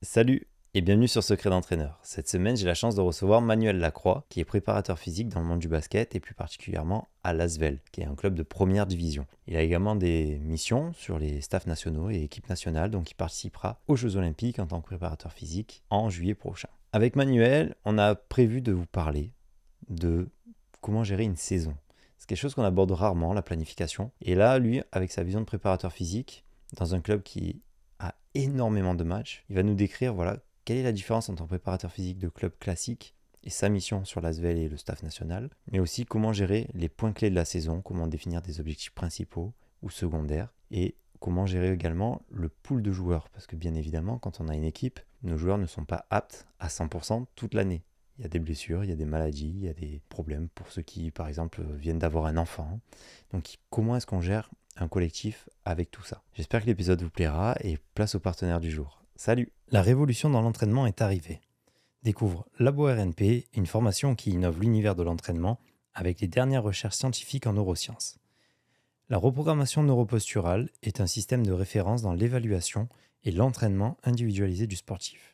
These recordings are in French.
Salut et bienvenue sur Secret d'entraîneur. Cette semaine, j'ai la chance de recevoir Manuel Lacroix, qui est préparateur physique dans le monde du basket et plus particulièrement à l'Asvel, qui est un club de première division. Il a également des missions sur les staffs nationaux et équipes nationales, donc il participera aux Jeux Olympiques en tant que préparateur physique en juillet prochain. Avec Manuel, on a prévu de vous parler de comment gérer une saison. C'est quelque chose qu'on aborde rarement, la planification. Et là, lui, avec sa vision de préparateur physique, dans un club qui a énormément de matchs, il va nous décrire quelle est la différence entre un préparateur physique de club classique et sa mission sur l'ASVEL et le staff national, mais aussi comment gérer les points clés de la saison, comment définir des objectifs principaux ou secondaires, et comment gérer également le pool de joueurs, parce que bien évidemment, quand on a une équipe, nos joueurs ne sont pas aptes à 100% toute l'année. Il y a des blessures, il y a des maladies, il y a des problèmes pour ceux qui, par exemple, viennent d'avoir un enfant. Donc, comment est-ce qu'on gère un collectif avec tout ça? J'espère que l'épisode vous plaira et place au partenaire du jour. Salut! La révolution dans l'entraînement est arrivée. Découvre Labo RNP, une formation qui innove l'univers de l'entraînement avec les dernières recherches scientifiques en neurosciences. La reprogrammation neuroposturale est un système de référence dans l'évaluation et l'entraînement individualisé du sportif.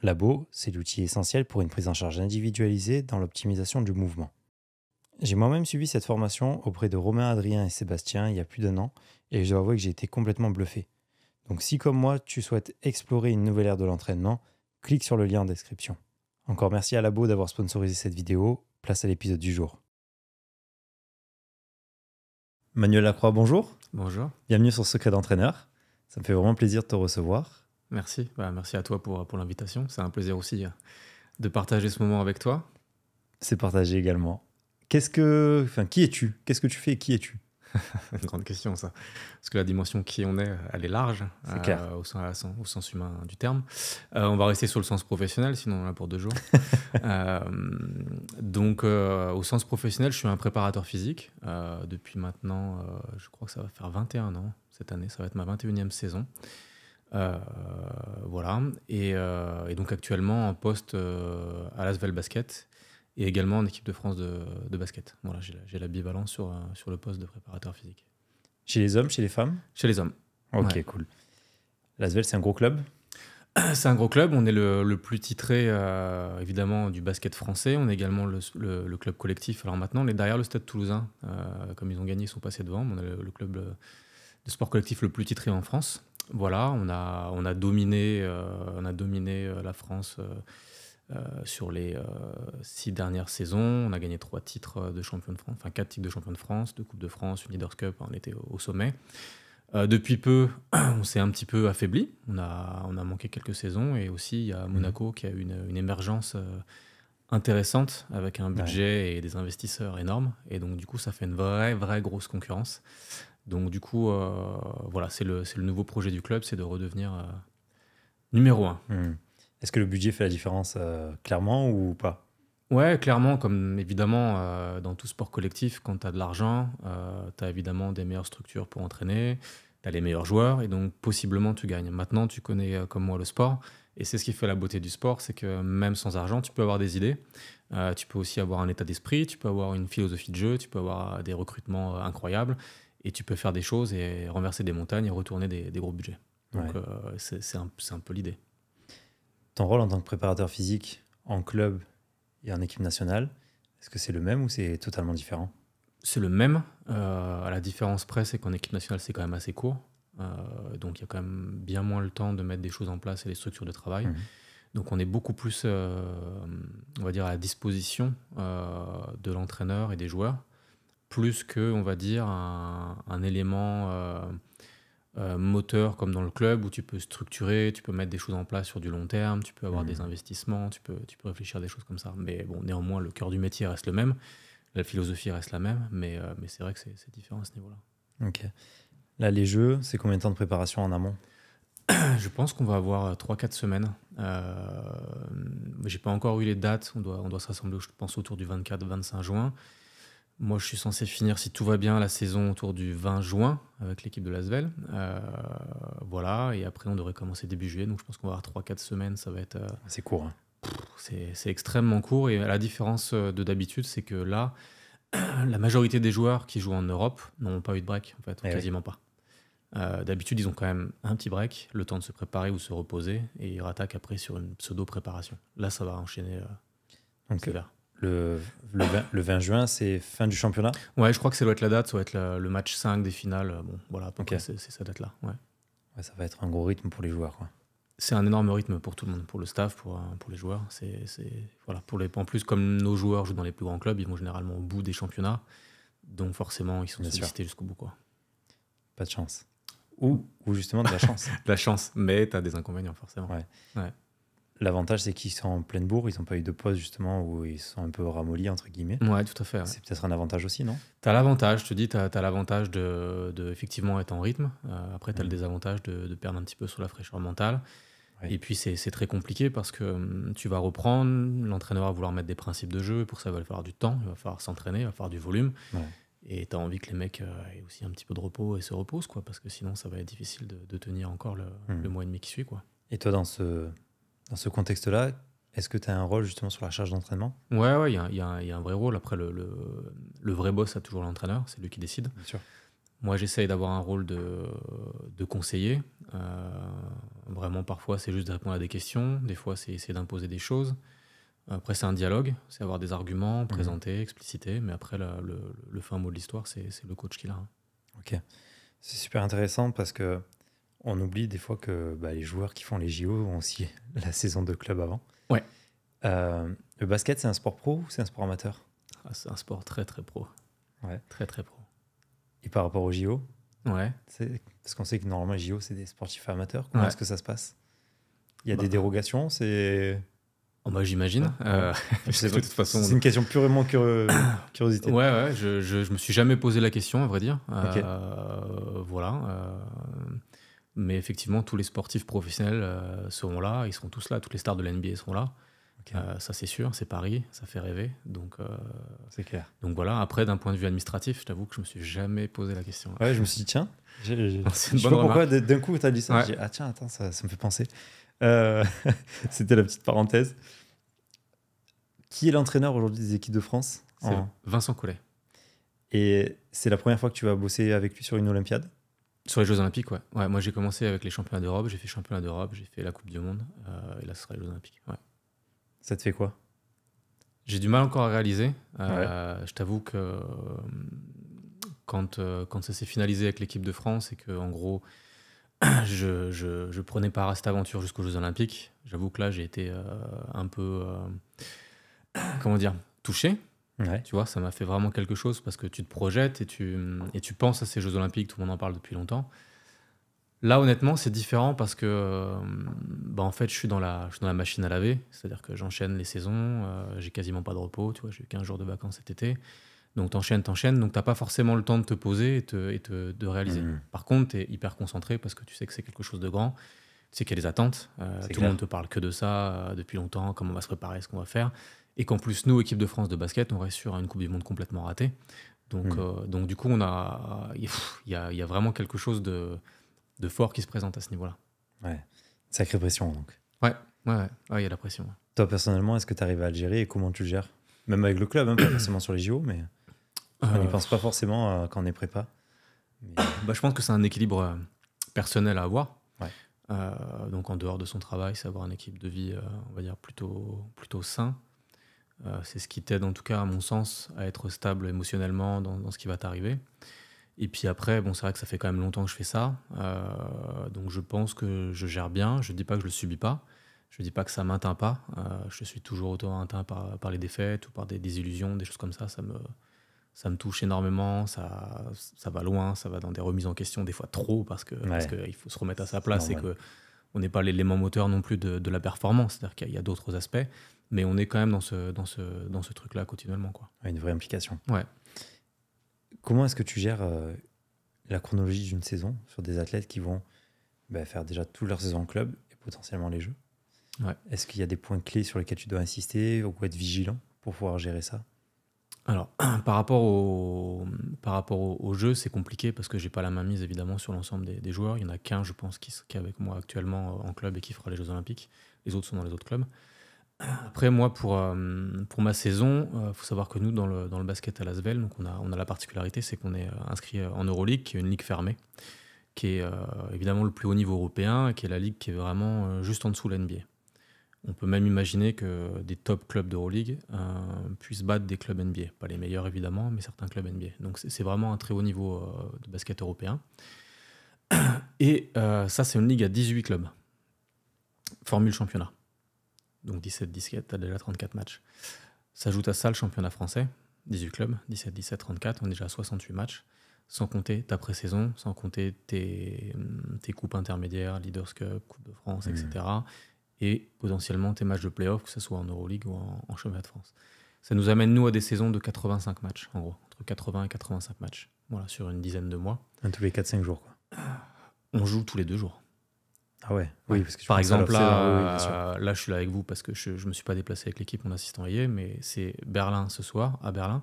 Labo, c'est l'outil essentiel pour une prise en charge individualisée dans l'optimisation du mouvement. J'ai moi-même suivi cette formation auprès de Romain, Adrien et Sébastien il y a plus d'1 an et je dois avouer que j'ai été complètement bluffé. Donc si comme moi tu souhaites explorer une nouvelle ère de l'entraînement, clique sur le lien en description. Encore merci à Labo d'avoir sponsorisé cette vidéo, place à l'épisode du jour. Manuel Lacroix, bonjour. Bonjour. Bienvenue sur Secret d'entraîneur. Ça me fait vraiment plaisir de te recevoir. Merci. Merci à toi pour l'invitation. C'est un plaisir aussi de partager ce moment avec toi. C'est partagé également. Qui es-tu? Qu'est-ce que tu fais et qui es-tu? Une grande question, ça. Parce que la dimension qui on est, elle est large, C'est clair. Au sens humain du terme. On va rester sur le sens professionnel, sinon on en a pour 2 jours. Donc, au sens professionnel, je suis un préparateur physique. Depuis maintenant, je crois que ça va faire 21 ans. Cette année, ça va être ma 21e saison. Voilà. Et donc actuellement en poste à l'Asvel Basket et également en équipe de France de basket. Voilà, j'ai la bivalence sur le poste de préparateur physique. Chez les hommes, chez les femmes? Chez les hommes. Ok, Ouais. cool. L'Asvel, c'est un gros club? C'est un gros club. On est le plus titré évidemment du basket français. On est également le club collectif. Alors maintenant, on est derrière le Stade Toulousain. Comme ils ont gagné, ils sont passés devant. On est le club de sport collectif le plus titré en France. Voilà, on a dominé la France sur les 6 dernières saisons. On a gagné 3 titres de champion de France, enfin 4 titres de champion de France, 2 Coupes de France, une Leaders Cup, on était au sommet. Depuis peu, on s'est un petit peu affaibli. On a manqué quelques saisons et aussi il y a Monaco qui a eu une émergence intéressante avec un budget et des investisseurs énormes. Et donc du coup, ça fait une vraie grosse concurrence. Donc du coup, voilà, c'est le nouveau projet du club, c'est de redevenir numéro 1. Est-ce que le budget fait la différence clairement ou pas? Ouais, clairement, comme évidemment dans tout sport collectif, quand tu as de l'argent, tu as évidemment des meilleures structures pour entraîner, tu as les meilleurs joueurs et donc possiblement tu gagnes. Maintenant, tu connais comme moi le sport et c'est ce qui fait la beauté du sport, c'est que même sans argent, tu peux avoir des idées, tu peux aussi avoir un état d'esprit, tu peux avoir une philosophie de jeu, tu peux avoir des recrutements incroyables et tu peux faire des choses et renverser des montagnes et retourner des gros budgets. Donc c'est un peu l'idée. Ton rôle en tant que préparateur physique en club et en équipe nationale, est-ce que c'est le même ou c'est totalement différent? C'est le même. À la différence près, c'est qu'en équipe nationale, c'est quand même assez court. Donc il y a quand même bien moins le temps de mettre des choses en place et des structures de travail. Donc on est beaucoup plus, on va dire, à la disposition de l'entraîneur et des joueurs, plus que, on va dire, un élément moteur comme dans le club où tu peux structurer, tu peux mettre des choses en place sur du long terme, tu peux avoir des investissements, tu peux réfléchir à des choses comme ça. Mais bon, néanmoins, le cœur du métier reste le même, la philosophie reste la même, mais c'est vrai que c'est différent à ce niveau-là. Ok. Là, les jeux, c'est combien de temps de préparation en amont? Je pense qu'on va avoir 3-4 semaines. J'ai pas encore eu les dates, on doit se rassembler, je pense, autour du 24-25 juin. Moi, je suis censé finir, si tout va bien, la saison autour du 20 juin avec l'équipe de l'Asvel. Voilà, et après, on devrait commencer début juillet. Donc, je pense qu'on va avoir 3-4 semaines. Ça va être... C'est court. Hein. C'est extrêmement court. Et la différence de d'habitude, c'est que là, la majorité des joueurs qui jouent en Europe n'ont pas eu de break, en fait, quasiment pas. D'habitude, ils ont quand même un petit break, le temps de se préparer ou se reposer, et ils rattaquent après sur une pseudo-préparation. Là, ça va enchaîner Donc, sévère. le 20 juin, c'est fin du championnat? Ouais, je crois que ça doit être la date, ça doit être le match 5 des finales. Bon, voilà, à peu Ok. près, c'est cette date-là. Ouais. Ouais, ça va être un gros rythme pour les joueurs, quoi. C'est un énorme rythme pour tout le monde, pour le staff, pour les joueurs. Voilà, en plus, comme nos joueurs jouent dans les plus grands clubs, ils vont généralement au bout des championnats. Donc forcément, ils sont Bien sûr. sollicités jusqu'au bout, quoi. Pas de chance. Ou justement de la chance. De la chance, mais tu as des inconvénients, forcément. Ouais. L'avantage, c'est qu'ils sont en pleine bourre, ils n'ont pas eu de pause, justement, où ils sont un peu ramollis, entre guillemets. Ouais, tout à fait. Ouais. C'est peut-être un avantage aussi, non? Tu as l'avantage, je te dis, tu as l'avantage de effectivement être en rythme. Après, tu as le Mhm. désavantage de perdre un petit peu sur la fraîcheur mentale. Ouais. Et puis, c'est très compliqué parce que tu vas reprendre, l'entraîneur va vouloir mettre des principes de jeu, et pour ça, il va falloir du temps, il va falloir s'entraîner, il va falloir du volume. Ouais. Et tu as envie que les mecs aient aussi un petit peu de repos et se reposent, quoi, parce que sinon, ça va être difficile de tenir encore le mois et demi qui suit, quoi. Et toi, dans ce contexte-là, est-ce que tu as un rôle justement sur la charge d'entraînement? Ouais, il y a un vrai rôle. Après, le vrai boss a toujours l'entraîneur, c'est lui qui décide. Bien sûr. Moi, j'essaye d'avoir un rôle de conseiller. Vraiment, parfois, c'est juste de répondre à des questions. Des fois, c'est essayer d'imposer des choses. Après, c'est un dialogue, c'est avoir des arguments, présenter, expliciter. Mais après, le fin mot de l'histoire, c'est le coach qui l'a. Hein. Ok. C'est super intéressant parce que on oublie des fois que les joueurs qui font les JO ont aussi la saison de club avant. Ouais. Le basket, c'est un sport pro ou c'est un sport amateur? C'est un sport très, très pro. Ouais. Très, très pro. Et par rapport aux JO, Ouais. parce qu'on sait que normalement les JO, c'est des sportifs amateurs. Comment Ouais. est-ce que ça se passe? Il y a des dérogations, c'est... Oh, bah, j'imagine. C'est de toute façon, une question purement curiosité. Ouais, je me suis jamais posé la question, à vrai dire. Ok. Voilà. Mais effectivement, tous les sportifs professionnels seront là, ils seront tous là, toutes les stars de l'NBA seront là. Ok. Ça, c'est sûr, c'est Paris, ça fait rêver. Donc C'est clair. voilà, après, d'un point de vue administratif, je t'avoue que je me suis jamais posé la question. Ouais, je me suis dit, tiens, C'est une je sais bonne pas pourquoi, remarque. d'un coup, tu as dit ça. Ouais. J'ai dit, ah tiens, attends, ça me fait penser. C'était la petite parenthèse. Qui est l'entraîneur aujourd'hui des équipes de France? C'est Vincent Collet. Et c'est la première fois que tu vas bosser avec lui sur une Olympiade? Sur les Jeux Olympiques, ouais. Moi, j'ai commencé avec les championnats d'Europe, j'ai fait championnat d'Europe, j'ai fait la Coupe du Monde, et là, ce sera les Jeux Olympiques. Ouais. Ça te fait quoi? J'ai du mal encore à réaliser. Je t'avoue que quand ça s'est finalisé avec l'équipe de France et que, en gros, je prenais part à cette aventure jusqu'aux Jeux Olympiques, j'avoue que là, j'ai été un peu, comment dire, touché. Ouais. Tu vois, ça m'a fait vraiment quelque chose parce que tu te projettes et tu penses à ces Jeux Olympiques, tout le monde en parle depuis longtemps. Là, honnêtement, c'est différent parce que en fait, je suis dans la machine à laver, c'est-à-dire que j'enchaîne les saisons, j'ai quasiment pas de repos, tu vois, j'ai eu 15 jours de vacances cet été. Donc t'enchaînes, donc t'as pas forcément le temps de te poser et de réaliser. Par contre, t'es hyper concentré parce que tu sais que c'est quelque chose de grand, tu sais qu'il y a des attentes, tout le monde te parle que de ça depuis longtemps, comment on va se préparer, ce qu'on va faire. Et qu'en plus, nous, équipe de France de basket, on reste sur une Coupe du Monde complètement ratée. Donc du coup, il y a vraiment quelque chose de fort qui se présente à ce niveau-là. Ouais, sacrée pression donc. Ouais, il y a la pression. Ouais. Toi, personnellement, est-ce que tu arrives à le gérer et comment tu le gères? Même avec le club, hein, pas forcément sur les JO, mais on n'y pense pas forcément quand on est prépa. Mais... je pense que c'est un équilibre personnel à avoir. Ouais. Donc en dehors de son travail, c'est avoir un équilibre de vie, on va dire, plutôt sain. C'est ce qui t'aide, en tout cas, à mon sens, à être stable émotionnellement dans ce qui va t'arriver. Et puis après, c'est vrai que ça fait quand même longtemps que je fais ça. Donc je pense que je gère bien. Je ne dis pas que je ne le subis pas. Je ne dis pas que ça ne m'atteint pas. Je suis toujours autant atteint par les défaites ou par des désillusions, des choses comme ça. Ça me touche énormément. Ça va loin. Ça va dans des remises en question, des fois trop, parce qu'il faut se remettre à sa place et qu'on n'est pas l'élément moteur non plus de la performance. C'est-à-dire qu'il y a d'autres aspects. Mais on est quand même dans ce truc-là continuellement, quoi. Une vraie implication. Ouais. Comment est-ce que tu gères la chronologie d'une saison sur des athlètes qui vont faire déjà toute leur saison en club et potentiellement les Jeux? Ouais. Est-ce qu'il y a des points clés sur lesquels tu dois insister ou être vigilant pour pouvoir gérer ça? Alors, par rapport au jeu, c'est compliqué parce que j'ai pas la main mise évidemment sur l'ensemble des joueurs. Il y en a qu'un, je pense, qui est avec moi actuellement en club et qui fera les Jeux Olympiques. Les autres sont dans les autres clubs. Après, moi, pour ma saison, faut savoir que nous, dans le basket à l'Asvel, donc on a la particularité, c'est qu'on est inscrit en Euroleague, qui est une ligue fermée, qui est évidemment le plus haut niveau européen, et qui est la ligue qui est vraiment juste en dessous de la NBA. On peut même imaginer que des top clubs d'Euroleague puissent battre des clubs NBA. Pas les meilleurs évidemment, mais certains clubs NBA. Donc c'est vraiment un très haut niveau de basket européen. Et ça, c'est une ligue à 18 clubs. Formule championnat. Donc 17-17, tu as déjà 34 matchs. S'ajoute à ça le championnat français, 18 clubs, 17-17, 34, on est déjà à 68 matchs, sans compter ta pré-saison, sans compter tes coupes intermédiaires, Leaders Cup, Coupe de France, etc. Et potentiellement tes matchs de play-off, que ce soit en Euroleague ou en championnat de France. Ça nous amène, nous, à des saisons de 85 matchs, en gros, entre 80 et 85 matchs, voilà, sur une dizaine de mois. Tous les 4-5 jours, quoi. On joue tous les 2 jours. Ah ouais, oui, parce que par exemple, là, je suis là avec vous parce que je ne me suis pas déplacé avec l'équipe, mon assistant y est, mais c'est Berlin ce soir, à Berlin.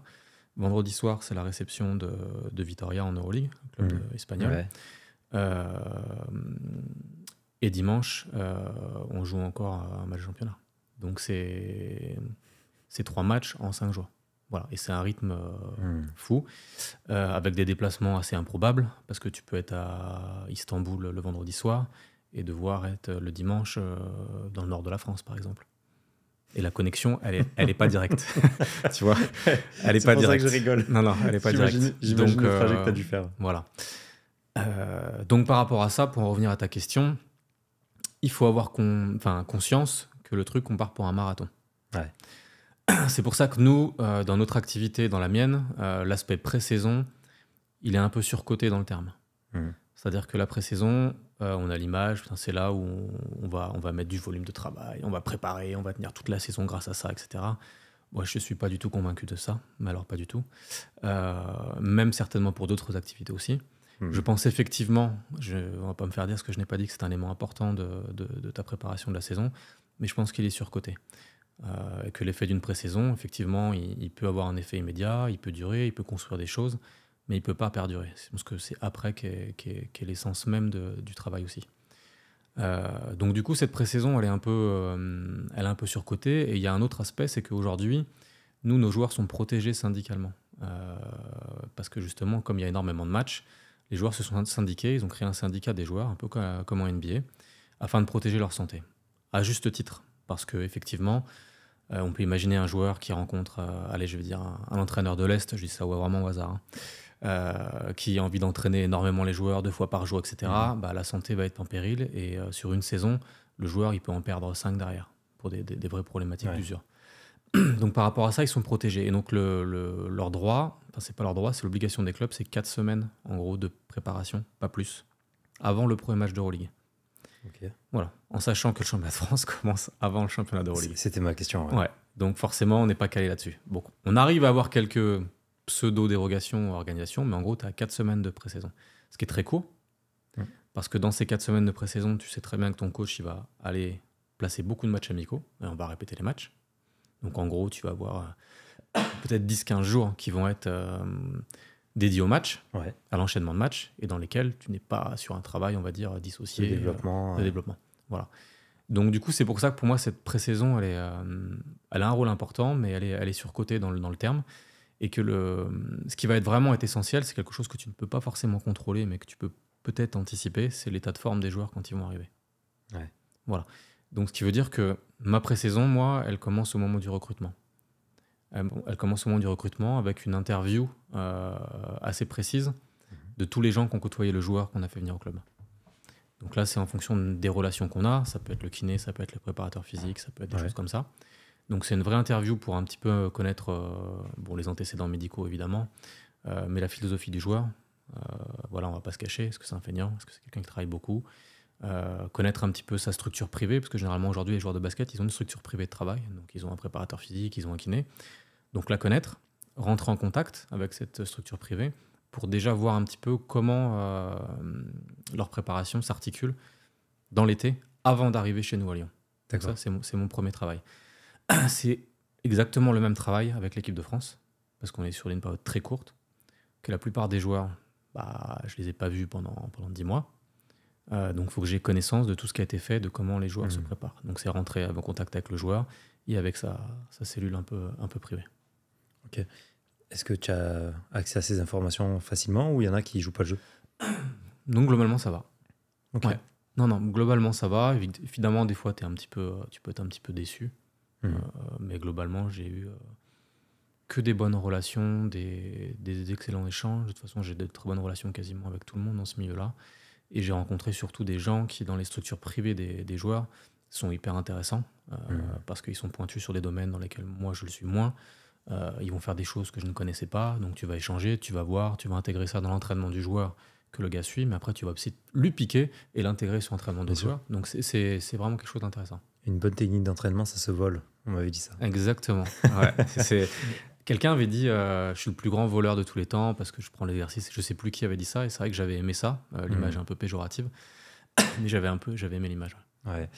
Vendredi soir, c'est la réception de Vitoria en Euroleague, club espagnol. Ouais. Et dimanche, on joue encore un match de championnat. Donc, c'est 3 matchs en 5 jours. Voilà. Et c'est un rythme fou, avec des déplacements assez improbables, parce que tu peux être à Istanbul le vendredi soir, et devoir être le dimanche dans le nord de la France, par exemple. Et la connexion, elle est pas directe. Tu vois, elle est pas directe. C'est pour ça que je rigole. Non, elle est pas directe. J'imagine le trajet que tu as dû faire. Voilà. Donc, par rapport à ça, pour en revenir à ta question, il faut avoir conscience que le truc, on part pour un marathon. Ouais. C'est pour ça que nous, dans notre activité, dans la mienne, l'aspect pré-saison, il est un peu surcoté dans le terme. C'est-à-dire que la pré-saison, on a l'image, c'est là où on va mettre du volume de travail, on va préparer, on va tenir toute la saison grâce à ça, etc. Moi, je ne suis pas du tout convaincu de ça, mais alors pas du tout. Même certainement pour d'autres activités aussi. Je pense effectivement, on ne va pas me faire dire ce que je n'ai pas dit, que c'est un élément important de ta préparation de la saison, mais je pense qu'il est surcoté. Et que l'effet d'une pré-saison, effectivement, il peut avoir un effet immédiat, il peut durer, il peut construire des choses, mais il ne peut pas perdurer. Parce que c'est après qu'est l'essence même du travail aussi. Donc du coup, cette pré-saison, elle est un peu surcotée. Et il y a un autre aspect, c'est qu'aujourd'hui, nous, nos joueurs sont protégés syndicalement. Parce que justement, comme il y a énormément de matchs, les joueurs se sont syndiqués, ils ont créé un syndicat des joueurs, un peu comme en NBA, afin de protéger leur santé. À juste titre. Parce qu'effectivement, on peut imaginer un joueur qui rencontre, un entraîneur de l'Est, je dis ça vraiment au hasard, qui a envie d'entraîner énormément les joueurs 2 fois par jour, etc. La santé va être en péril et sur une saison, le joueur il peut en perdre 5 derrière pour des vraies problématiques d'usure. Donc par rapport à ça, ils sont protégés. Et donc leur droit, c'est pas leur droit, c'est l'obligation des clubs, c'est 4 semaines en gros de préparation, pas plus, avant le premier match d'Euroleague. Okay. Voilà, en sachant que le championnat de France commence avant le championnat d'Euroleague. C'était ma question. Ouais. Donc forcément, on n'est pas calé là-dessus. Bon, on arrive à avoir quelques pseudo-dérogations aux organisations, mais en gros, tu as 4 semaines de pré-saison. Ce qui est très court, parce que dans ces 4 semaines de pré-saison, tu sais très bien que ton coach il va aller placer beaucoup de matchs amicaux, et on va répéter les matchs. Donc en gros, tu vas avoir peut-être 10-15 jours qui vont être dédiés au match, à l'enchaînement de matchs, et dans lesquels tu n'es pas sur un travail, on va dire, dissocié de développement. Voilà. Donc du coup, c'est pour ça que pour moi, cette pré-saison, elle a un rôle important, mais elle est surcotée dans le terme. Et que ce qui va être essentiel, c'est quelque chose que tu ne peux pas forcément contrôler, mais que tu peux peut-être anticiper, c'est l'état de forme des joueurs quand ils vont arriver. Ouais. Voilà. Donc ce qui veut dire que ma pré-saison, moi, elle commence au moment du recrutement. Elle commence au moment du recrutement avec une interview assez précise de tous les gens qui ont côtoyé le joueur qu'on a fait venir au club. Donc là, c'est en fonction des relations qu'on a. Ça peut être le kiné, ça peut être le préparateur physique, ça peut être des choses comme ça. Donc c'est une vraie interview pour un petit peu connaître les antécédents médicaux, évidemment, mais la philosophie du joueur. Voilà, on ne va pas se cacher. Est-ce que c'est un feignant ? Est-ce que c'est quelqu'un qui travaille beaucoup ? Connaître un petit peu sa structure privée, parce que généralement, aujourd'hui, les joueurs de basket, ils ont une structure privée de travail. Donc ils ont un préparateur physique, ils ont un kiné. Donc la connaître, rentrer en contact avec cette structure privée pour déjà voir un petit peu comment leur préparation s'articule dans l'été avant d'arriver chez nous à Lyon. Donc ça, c'est mon premier travail. C'est exactement le même travail avec l'équipe de France, parce qu'on est sur une période très courte, que la plupart des joueurs, je ne les ai pas vus pendant 10 mois. Donc il faut que j'ai connaissance de tout ce qui a été fait, de comment les joueurs se préparent. Donc c'est rentrer en contact avec le joueur et avec sa cellule un peu privée. Ok. Est-ce que tu as accès à ces informations facilement ou il y en a qui ne jouent pas le jeu ? Donc globalement, ça va. Ok. Ouais. Non, globalement, ça va. Évidemment, des fois, tu peux être un petit peu déçu. Mais globalement, j'ai eu que des bonnes relations, des excellents échanges. De toute façon, j'ai de très bonnes relations quasiment avec tout le monde dans ce milieu-là. Et j'ai rencontré surtout des gens qui, dans les structures privées des joueurs, sont hyper intéressants parce qu'ils sont pointus sur des domaines dans lesquels moi, je le suis moins. Ils vont faire des choses que je ne connaissais pas. Donc, tu vas échanger, tu vas voir, tu vas intégrer ça dans l'entraînement du joueur que le gars suit. Mais après, tu vas aussi lui piquer et l'intégrer sur l'entraînement du joueur. Donc, c'est vraiment quelque chose d'intéressant. Une bonne technique d'entraînement, ça se vole. On m'avait dit ça. Exactement. Ouais. Quelqu'un avait dit je suis le plus grand voleur de tous les temps parce que je prends l'exercice. Je sais plus qui avait dit ça et c'est vrai que j'avais aimé ça. L'image est un peu péjorative, mais j'avais aimé l'image. Ouais.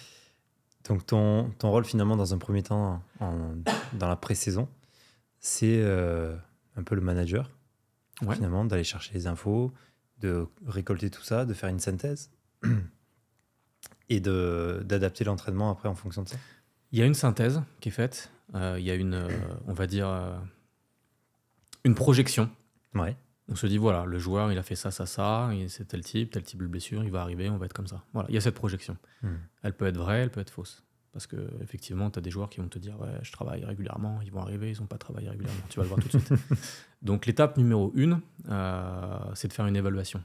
Donc ton rôle finalement dans un premier temps dans la pré-saison, c'est un peu le manager, finalement, d'aller chercher les infos, de récolter tout ça, de faire une synthèse et d'adapter l'entraînement après en fonction de ça. Il y a une synthèse qui est faite. Il y a on va dire, une projection. Ouais. On se dit, voilà, le joueur, il a fait ça, c'est tel type de blessure, il va arriver, on va être comme ça. Voilà, il y a cette projection. Elle peut être vraie, elle peut être fausse. Parce qu'effectivement, tu as des joueurs qui vont te dire, ouais, je travaille régulièrement, ils vont arriver, ils n'ont pas travaillé régulièrement. Tu vas le voir tout de suite. Donc, l'étape numéro 1, c'est de faire une évaluation.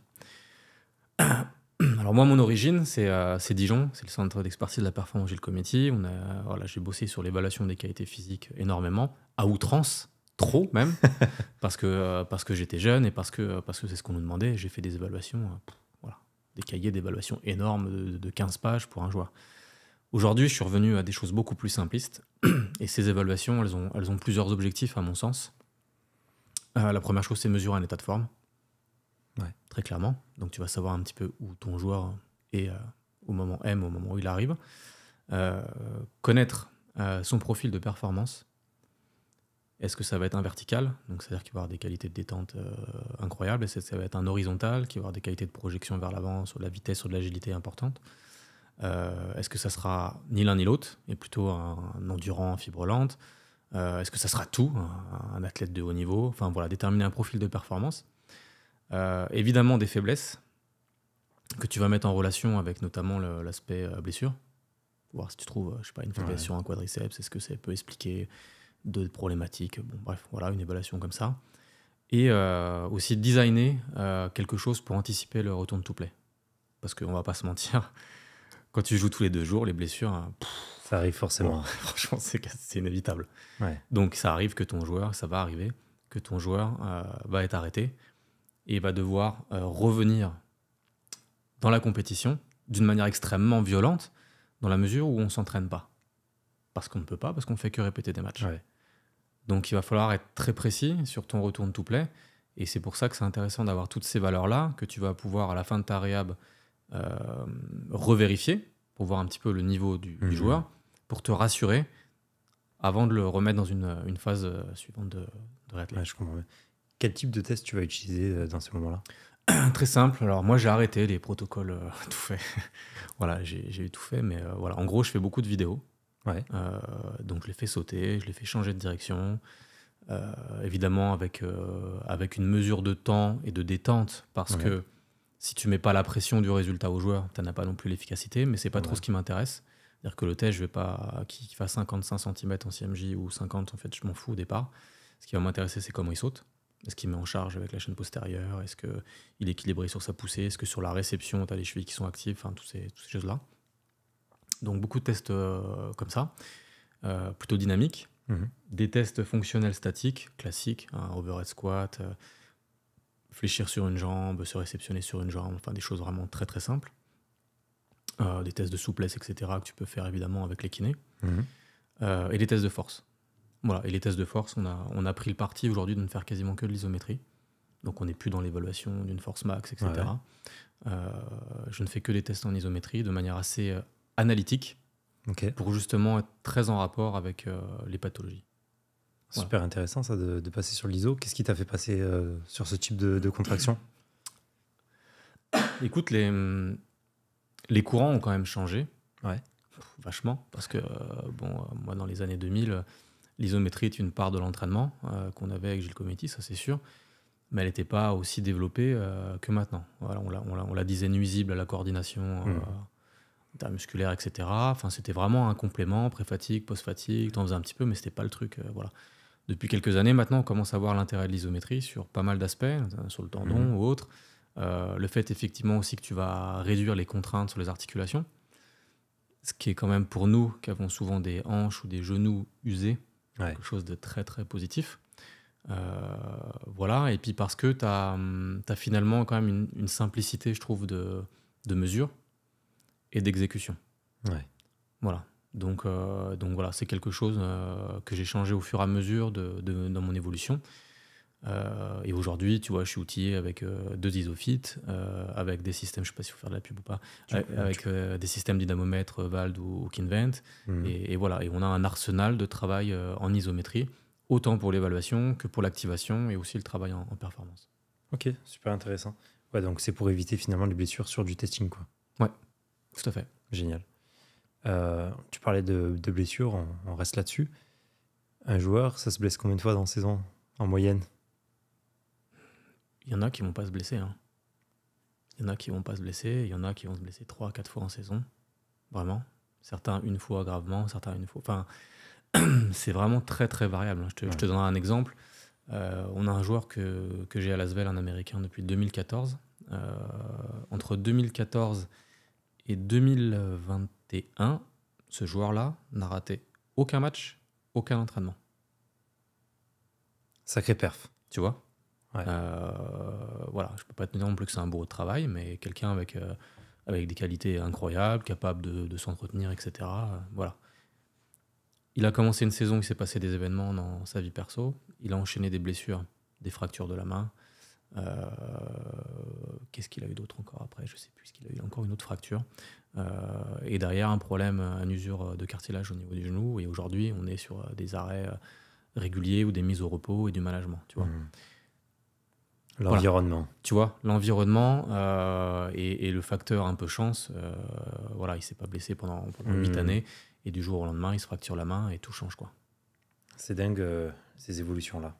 Alors moi, mon origine, c'est Dijon, c'est le centre d'expertise de la performance Gilles Cometti. J'ai bossé sur l'évaluation des qualités physiques énormément, à outrance, trop même, parce que j'étais jeune et parce que c'est ce qu'on nous demandait. J'ai fait des évaluations, des cahiers d'évaluation énormes de 15 pages pour un joueur. Aujourd'hui, je suis revenu à des choses beaucoup plus simplistes, et ces évaluations, elles ont plusieurs objectifs à mon sens. La première chose, c'est mesurer un état de forme. Ouais. Très clairement. Donc tu vas savoir un petit peu où ton joueur est au moment M, au moment où il arrive. Connaître son profil de performance. Est-ce que ça va être un vertical? Donc c'est-à-dire qu'il va avoir des qualités de détente incroyables. Est-ce que ça va être un horizontal qui va avoir des qualités de projection vers l'avant, sur de la vitesse, sur de l'agilité importante? Est-ce que ça sera ni l'un ni l'autre, et plutôt un endurant, fibre lente? Est-ce que ça sera tout, un athlète de haut niveau? Enfin voilà, déterminer un profil de performance. Évidemment des faiblesses que tu vas mettre en relation avec notamment l'aspect blessure. Voir si tu trouves, je sais pas, une faiblesse sur un quadriceps, est-ce que ça peut expliquer de problématiques. Bon, bref, voilà, une évaluation comme ça. Et aussi designer quelque chose pour anticiper le retour de to play. Parce qu'on va pas se mentir, quand tu joues tous les 2 jours, les blessures... ça arrive forcément. Bon, franchement, c'est inévitable. Ouais. Donc ça arrive que ton joueur, ça va arriver, que ton joueur va être arrêté et va devoir revenir dans la compétition d'une manière extrêmement violente, dans la mesure où on ne s'entraîne pas. Parce qu'on ne peut pas, parce qu'on ne fait que répéter des matchs. Ouais. Donc il va falloir être très précis sur ton retour de to play, et c'est pour ça que c'est intéressant d'avoir toutes ces valeurs-là, que tu vas pouvoir, à la fin de ta réhab, revérifier, pour voir un petit peu le niveau du joueur, pour te rassurer, avant de le remettre dans une phase suivante de réathlète. Ouais, je comprends. Quel type de test tu vas utiliser dans ces moments-là? Très simple. Alors moi, j'ai arrêté les protocoles tout fait. Voilà, j'ai tout fait, mais voilà. En gros, je fais beaucoup de vidéos. Ouais. Donc je les fais sauter, je les fais changer de direction. Évidemment avec une mesure de temps et de détente, parce que si tu mets pas la pression du résultat au joueur, tu n'as pas non plus l'efficacité, mais c'est pas trop ce qui m'intéresse. C'est-à-dire que le test, je vais pas qu'il fasse 55 cm en CMJ ou 50, en fait, je m'en fous au départ. Ce qui va m'intéresser, c'est comment il saute. Est-ce qu'il met en charge avec la chaîne postérieure? Est-ce qu'il est équilibré sur sa poussée? Est-ce que sur la réception, tu as les chevilles qui sont actives? Enfin, toutes ces choses-là. Donc, beaucoup de tests comme ça, plutôt dynamiques. Des tests fonctionnels statiques, classiques, overhead squat, fléchir sur une jambe, se réceptionner sur une jambe, enfin des choses vraiment très très simples. Des tests de souplesse, etc., que tu peux faire évidemment avec les kinés. Et des tests de force. Voilà. Et les tests de force, on a pris le parti aujourd'hui de ne faire quasiment que de l'isométrie. Donc on n'est plus dans l'évaluation d'une force max, etc. Je ne fais que des tests en isométrie de manière assez analytique, pour justement être très en rapport avec les pathologies. Super intéressant ça de passer sur l'ISO. Qu'est-ce qui t'a fait passer sur ce type de contraction? Écoute, les courants ont quand même changé, vachement, parce que moi dans les années 2000, l'isométrie est une part de l'entraînement qu'on avait avec Gilles Cometti, ça c'est sûr. mais elle n'était pas aussi développée que maintenant. Voilà, on la disait nuisible à la coordination intermusculaire, etc. Enfin, c'était vraiment un complément, pré-fatigue, post-fatigue, t'en faisais un petit peu, mais c'était pas le truc. Voilà. Depuis quelques années maintenant, on commence à voir l'intérêt de l'isométrie sur pas mal d'aspects, sur le tendon ou autre. Le fait effectivement aussi que tu vas réduire les contraintes sur les articulations, ce qui est quand même pour nous qui avons souvent des hanches ou des genoux usés, quelque chose de très très positif. Voilà, et puis parce que tu as finalement quand même une simplicité, je trouve, de mesure et d'exécution. Voilà. Donc voilà, c'est quelque chose que j'ai changé au fur et à mesure dans mon évolution. Et aujourd'hui, tu vois, je suis outillé avec 2 Isofit, avec des systèmes, je ne sais pas s'il faut faire de la pub ou pas, avec des systèmes dynamomètres Vald ou Kinvent. Et voilà, et on a un arsenal de travail en isométrie, autant pour l'évaluation que pour l'activation et aussi le travail en performance. Ok, super intéressant. Ouais, donc c'est pour éviter finalement les blessures sur du testing, quoi. Ouais, tout à fait. Génial. Tu parlais de blessures, on reste là-dessus. Un joueur, ça se blesse combien de fois dans la saison, en moyenne? Il y en a qui ne vont pas se blesser. Il y en a qui ne vont pas se blesser. Il y en a qui vont se blesser 3-4 fois en saison. Vraiment. Certains une fois gravement, certains une fois... Enfin, c'est vraiment très, très variable. Je te donnerai un exemple. On a un joueur que j'ai à Lasvel, un Américain, depuis 2014. Entre 2014 et 2021, ce joueur-là n'a raté aucun match, aucun entraînement. Sacré perf. Tu vois ? Voilà, je peux pas te dire non plus que c'est un bourreau de travail, mais quelqu'un avec des qualités incroyables, capable de s'entretenir, etc. Voilà. Il a commencé une saison, il s'est passé des événements dans sa vie perso. Il a enchaîné des blessures, des fractures de la main. Qu'est-ce qu'il a eu d'autre encore après? Je sais plus ce qu'il a eu. Encore une autre fracture. Et derrière, un problème, une usure de cartilage au niveau du genou. Et aujourd'hui, on est sur des arrêts réguliers ou des mises au repos et du management. Tu vois. L'environnement. Voilà. Tu vois, l'environnement et le facteur un peu chance. Voilà, il ne s'est pas blessé pendant 8 années. Et du jour au lendemain, il se fracture la main et tout change, quoi. C'est dingue, ces évolutions-là.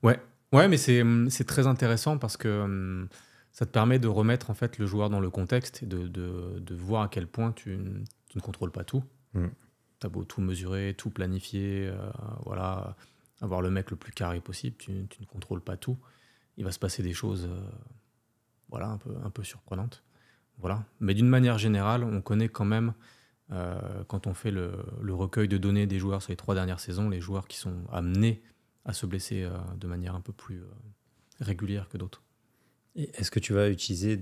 Ouais, mais c'est très intéressant parce que ça te permet de remettre en fait, le joueur dans le contexte et de voir à quel point tu ne contrôles pas tout. Tu as beau tout mesurer, tout planifier, voilà, avoir le mec le plus carré possible, tu ne contrôles pas tout. Il va se passer des choses voilà, un peu surprenantes. Voilà. Mais d'une manière générale, on connaît quand même, quand on fait le recueil de données des joueurs sur les 3 dernières saisons, les joueurs qui sont amenés à se blesser de manière un peu plus régulière que d'autres. Et est-ce que tu vas utiliser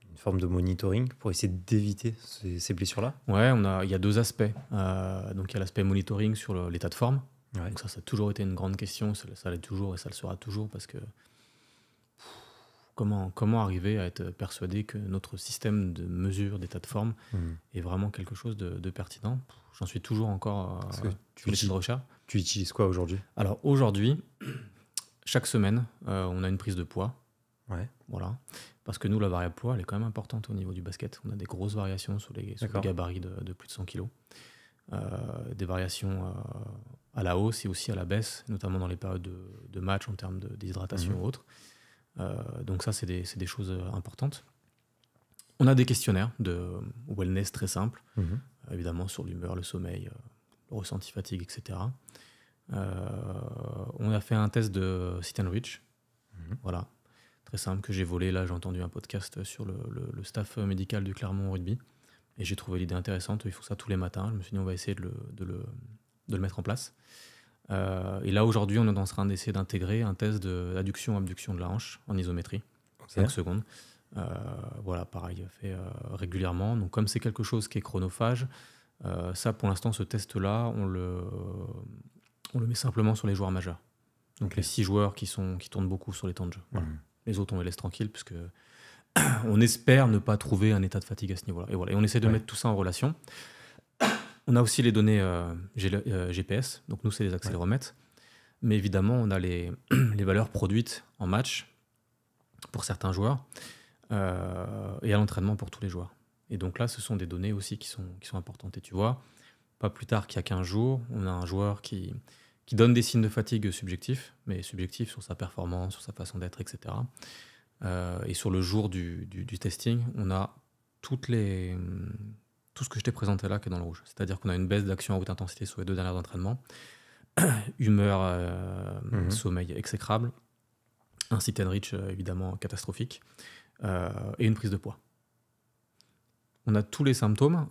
une forme de monitoring pour essayer d'éviter ces blessures-là? Ouais, il y a 2 aspects. Donc il y a l'aspect monitoring sur l'état de forme. Donc ça a toujours été une grande question, ça l'est toujours et ça le sera toujours parce que comment arriver à être persuadé que notre système de mesure d'état de forme est vraiment quelque chose de pertinent? J'en suis toujours encore sur l'étude de recherche. Tu utilises quoi aujourd'hui? Alors aujourd'hui, chaque semaine, on a une prise de poids. Voilà. Parce que nous, la variable poids, elle est quand même importante au niveau du basket. On a des grosses variations sur les gabarits de plus de 100 kg. Des variations à la hausse et aussi à la baisse, notamment dans les périodes de match en termes d'hydratation ou autre. Donc ça, c'est des choses importantes. On a des questionnaires de wellness très simples, évidemment sur l'humeur, le sommeil, le ressenti fatigue, etc. On a fait un test de sit and reach, voilà, très simple, que j'ai volé. Là, j'ai entendu un podcast sur le staff médical du Clermont Rugby et j'ai trouvé l'idée intéressante. Ils font ça tous les matins. Je me suis dit, on va essayer de le mettre en place. Et là, aujourd'hui, on est en train d'essayer d'intégrer un test d'adduction-abduction de la hanche en isométrie, 5 secondes. Voilà, pareil, fait régulièrement. Donc, comme c'est quelque chose qui est chronophage, ça, pour l'instant, ce test-là, on le met simplement sur les joueurs majeurs. Donc, les 6 joueurs qui tournent beaucoup sur les temps de jeu. Voilà. Les autres, on les laisse tranquilles, puisque on espère ne pas trouver un état de fatigue à ce niveau-là. Et voilà, et on essaie de mettre tout ça en relation. On a aussi les données GPS, donc nous, c'est les accéléromètres. Mais évidemment, on a les valeurs produites en match pour certains joueurs et à l'entraînement pour tous les joueurs. Et donc là, ce sont des données aussi qui sont importantes. Et tu vois, pas plus tard qu'il y a 15 jours, on a un joueur qui qui donne des signes de fatigue subjectifs, mais subjectifs sur sa performance, sur sa façon d'être, etc. Et sur le jour du testing, on a tout ce que je t'ai présenté là qui est dans le rouge. C'est-à-dire qu'on a une baisse d'action à haute intensité sur les 2 dernières entraînements, humeur, sommeil exécrable, un sit and reach évidemment catastrophique, et une prise de poids. On a tous les symptômes,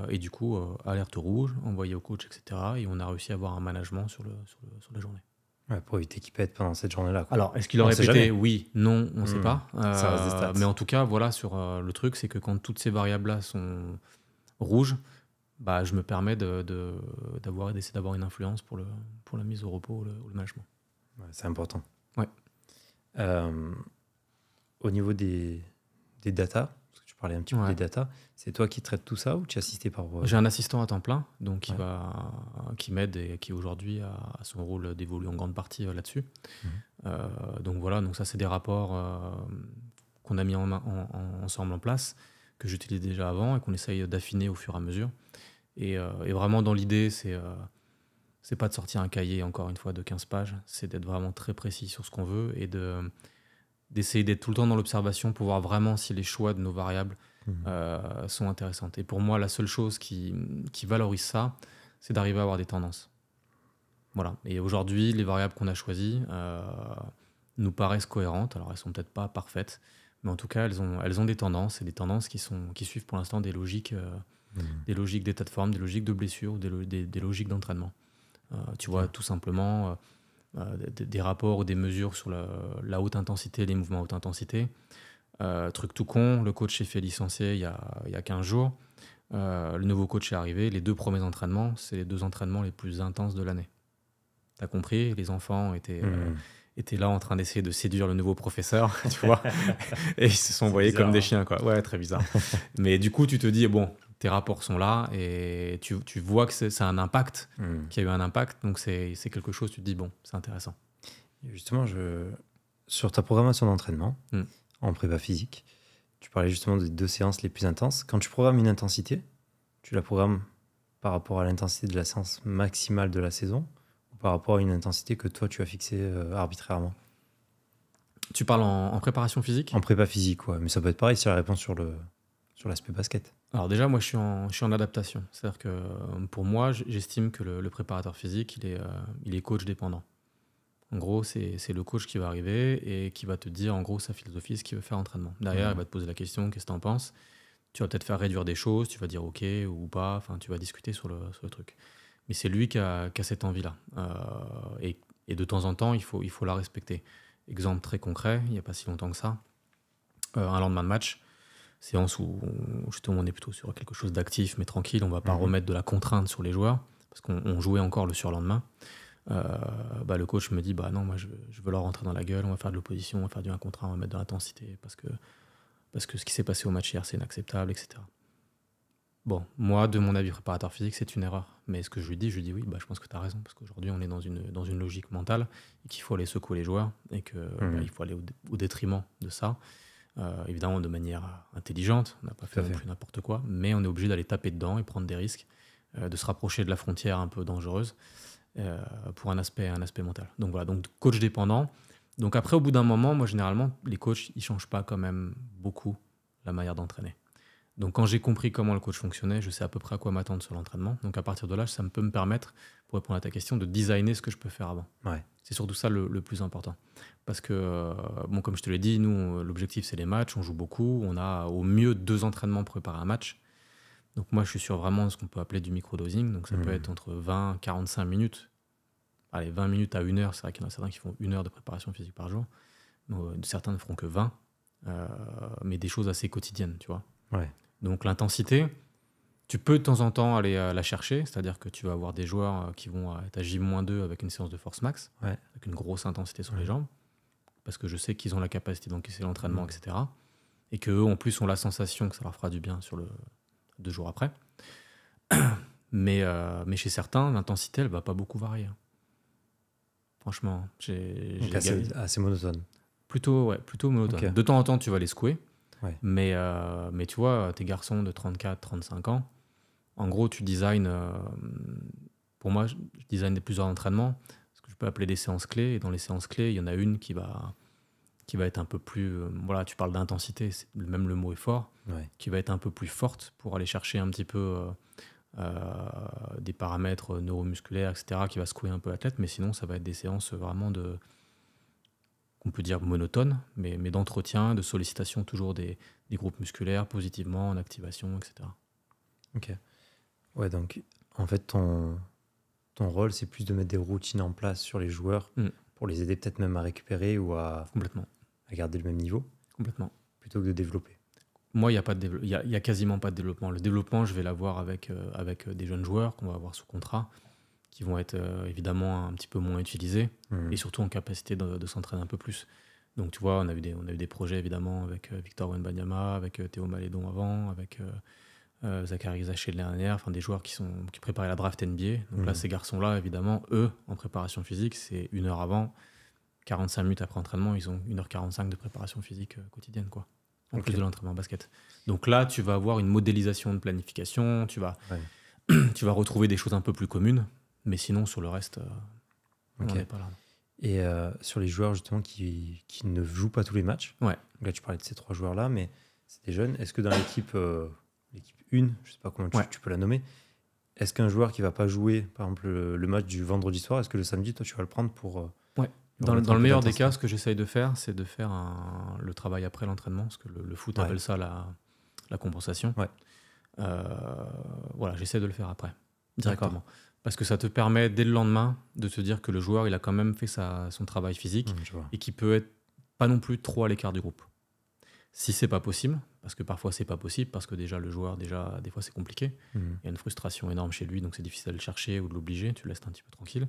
et du coup, alerte rouge, envoyé au coach, etc. Et on a réussi à avoir un management sur la journée. Ouais, pour éviter qu'il pète pendant cette journée-là, quoi. Alors, est-ce qu'il aurait pété? Oui, non, on ne sait pas. Ça reste des stats. Mais en tout cas, voilà, sur le truc, c'est que quand toutes ces variables-là sont rouges, bah, je me permets d'essayer d'avoir une influence pour la mise au repos ou le management. Ouais, c'est important. Ouais. Au niveau des datas, parce que tu parlais un petit peu des datas, c'est toi qui traites tout ça ou tu es assisté par... J'ai un assistant à temps plein donc qui m'aide et qui aujourd'hui a son rôle d'évoluer en grande partie là-dessus. Donc voilà, donc ça c'est des rapports qu'on a mis ensemble en place, que j'utilise déjà avant et qu'on essaye d'affiner au fur et à mesure. Et vraiment dans l'idée, c'est pas de sortir un cahier, encore une fois, de 15 pages, c'est d'être vraiment très précis sur ce qu'on veut et d'essayer d'être tout le temps dans l'observation pour voir vraiment si les choix de nos variables sont intéressantes. Et pour moi, la seule chose qui valorise ça, c'est d'arriver à avoir des tendances. Voilà. Et aujourd'hui, les variables qu'on a choisies nous paraissent cohérentes. Alors, elles sont peut-être pas parfaites, mais en tout cas, elles ont des tendances, et des tendances qui suivent pour l'instant des logiques d'état de forme, des logiques de blessure ou des logiques d'entraînement. Tu vois, tout simplement... des rapports ou des mesures sur la haute intensité, les mouvements à haute intensité. Truc tout con, le coach s'est fait licencier il y a 15 jours. Le nouveau coach est arrivé. Les 2 premiers entraînements, c'est les 2 entraînements les plus intenses de l'année. T'as compris? Les enfants étaient là en train d'essayer de séduire le nouveau professeur, tu vois, et ils se sont envoyés comme des chiens, quoi. Ouais, très bizarre. Mais du coup, tu te dis, bon, tes rapports sont là et tu vois que ça a un impact, qu'il y a eu un impact, donc c'est quelque chose, tu te dis, bon, c'est intéressant. Justement, sur ta programmation d'entraînement, en prépa physique, tu parlais justement des 2 séances les plus intenses. Quand tu programmes une intensité, tu la programmes par rapport à l'intensité de la séance maximale de la saison ou par rapport à une intensité que toi, tu as fixée arbitrairement? Tu parles en préparation physique? En prépa physique, ouais. Mais ça peut être pareil si la réponse sur l'aspect basket. Alors déjà, moi, je suis en adaptation. C'est-à-dire que pour moi, j'estime que le préparateur physique, il est coach dépendant. En gros, c'est le coach qui va arriver et qui va te dire, en gros, sa philosophie, ce qu'il veut faire en entraînement. Derrière, il va te poser la question, qu'est-ce que tu en penses? Tu vas peut-être faire réduire des choses, tu vas dire OK ou pas, enfin, tu vas discuter sur le truc. Mais c'est lui qui a cette envie-là. Et de temps en temps, il faut la respecter. Exemple très concret, il n'y a pas si longtemps que ça, un lendemain de match, séance où justement on est plutôt sur quelque chose d'actif mais tranquille, on ne va pas remettre de la contrainte sur les joueurs, parce qu'on jouait encore le surlendemain. Le coach me dit, non, moi je veux leur rentrer dans la gueule, on va faire de l'opposition, on va faire du 1 contre 1, on va mettre de l'intensité, parce que ce qui s'est passé au match hier, c'est inacceptable, etc. Bon, moi, de mon avis préparateur physique, c'est une erreur. Mais ce que je lui dis oui, je pense que tu as raison, parce qu'aujourd'hui, on est dans une logique mentale, et qu'il faut aller secouer les joueurs, et qu'il faut aller au détriment de ça. Évidemment, de manière intelligente, on n'a pas fait non plus n'importe quoi, mais on est obligé d'aller taper dedans et prendre des risques, de se rapprocher de la frontière un peu dangereuse, pour un aspect mental. Donc voilà, donc coach dépendant. Donc après, au bout d'un moment, moi, généralement, les coachs, ils ne changent pas quand même beaucoup la manière d'entraîner. Donc quand j'ai compris comment le coach fonctionnait, je sais à peu près à quoi m'attendre sur l'entraînement. Donc à partir de là, ça peut me permettre, pour répondre à ta question, de designer ce que je peux faire avant. Ouais. C'est surtout ça le plus important. Parce que, comme je te l'ai dit, nous, l'objectif, c'est les matchs, on joue beaucoup, on a au mieux 2 entraînements pour préparer un match. Donc moi, je suis sur vraiment ce qu'on peut appeler du microdosing. Donc ça peut être entre 20 et 45 minutes. Allez, 20 minutes à 1 heure. C'est vrai qu'il y en a certains qui font 1 heure de préparation physique par jour. Certains ne feront que 20. Mais des choses assez quotidiennes, tu vois. Ouais. Donc l'intensité, tu peux de temps en temps aller la chercher. C'est-à-dire que tu vas avoir des joueurs qui vont être à J-2 avec une séance de force max, avec une grosse intensité sur les jambes. Parce que je sais qu'ils ont la capacité d'encaisser l'entraînement, etc. Et qu'eux, en plus, ont la sensation que ça leur fera du bien sur 2 jours après. Mais chez certains, l'intensité, elle ne va pas beaucoup varier. Franchement, donc assez monotone. Plutôt monotone. Okay. De temps en temps, tu vas les secouer. Ouais. Mais tu vois, tes garçons de 34, 35 ans, en gros, tu designs pour moi, je design plusieurs entraînements, ce que je peux appeler des séances clés. Et dans les séances clés, il y en a une qui va être un peu plus... voilà, tu parles d'intensité, même le mot est fort, qui va être un peu plus forte pour aller chercher un petit peu des paramètres neuromusculaires, etc., qui va secouer un peu l'athlète. Mais sinon, ça va être des séances vraiment qu'on peut dire monotones, mais d'entretien, de sollicitation toujours des groupes musculaires positivement, en activation, etc. Ok. Ouais, donc en fait, ton rôle, c'est plus de mettre des routines en place sur les joueurs pour les aider peut-être même à récupérer ou à garder le même niveau. Complètement. Plutôt que de développer. Moi, il y a quasiment pas de développement. Le développement, je vais l'avoir avec des jeunes joueurs qu'on va avoir sous contrat, qui vont être évidemment un petit peu moins utilisés et surtout en capacité de s'entraîner un peu plus. Donc tu vois, on a eu des projets évidemment avec Victor Wembanyama, avec Théo Malédon avant, avec Zachary Zaché de l'année dernière, enfin des joueurs qui préparaient la draft NBA. Donc là, ces garçons-là, évidemment, eux, en préparation physique, c'est 1 heure avant, 45 minutes après entraînement, ils ont 1h45 de préparation physique quotidienne, quoi. En plus de l'entraînement basket. Donc là, tu vas avoir une modélisation de planification, tu vas retrouver des choses un peu plus communes, mais sinon, sur le reste, on n'en est pas là. Et sur les joueurs, justement, qui ne jouent pas tous les matchs, là, tu parlais de ces 3 joueurs-là, mais c'est des jeunes. Est-ce que dans l'équipe 1, je ne sais pas comment tu peux la nommer, est-ce qu'un joueur qui ne va pas jouer, par exemple, le match du vendredi soir, est-ce que le samedi, toi, tu vas le prendre pour... Dans le meilleur des cas, ce que j'essaye de faire, c'est de faire le travail après l'entraînement, parce que le foot appelle ça la compensation. Voilà, j'essaie de le faire après, directement. Parce que ça te permet, dès le lendemain, de te dire que le joueur, il a quand même fait son travail physique et qu'il peut être pas non plus trop à l'écart du groupe. Si c'est pas possible, parce que parfois c'est pas possible, parce que déjà le joueur, des fois c'est compliqué, il y a une frustration énorme chez lui, donc c'est difficile de le chercher ou de l'obliger, tu le laisses un petit peu tranquille.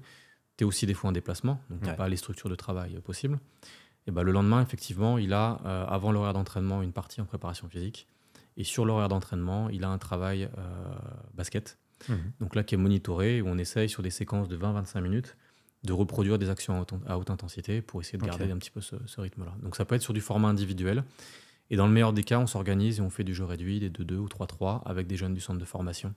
Tu es aussi des fois en déplacement, donc tu n'as pas les structures de travail possibles. Et le lendemain, effectivement, il a, avant l'horaire d'entraînement, une partie en préparation physique. Et sur l'horaire d'entraînement, il a un travail basket. Donc là, qui est monitoré, où on essaye sur des séquences de 20-25 minutes de reproduire des actions à haute intensité pour essayer de garder un petit peu ce rythme-là. Donc ça peut être sur du format individuel. Et dans le meilleur des cas, on s'organise et on fait du jeu réduit, des 2-2 ou 3-3, avec des jeunes du centre de formation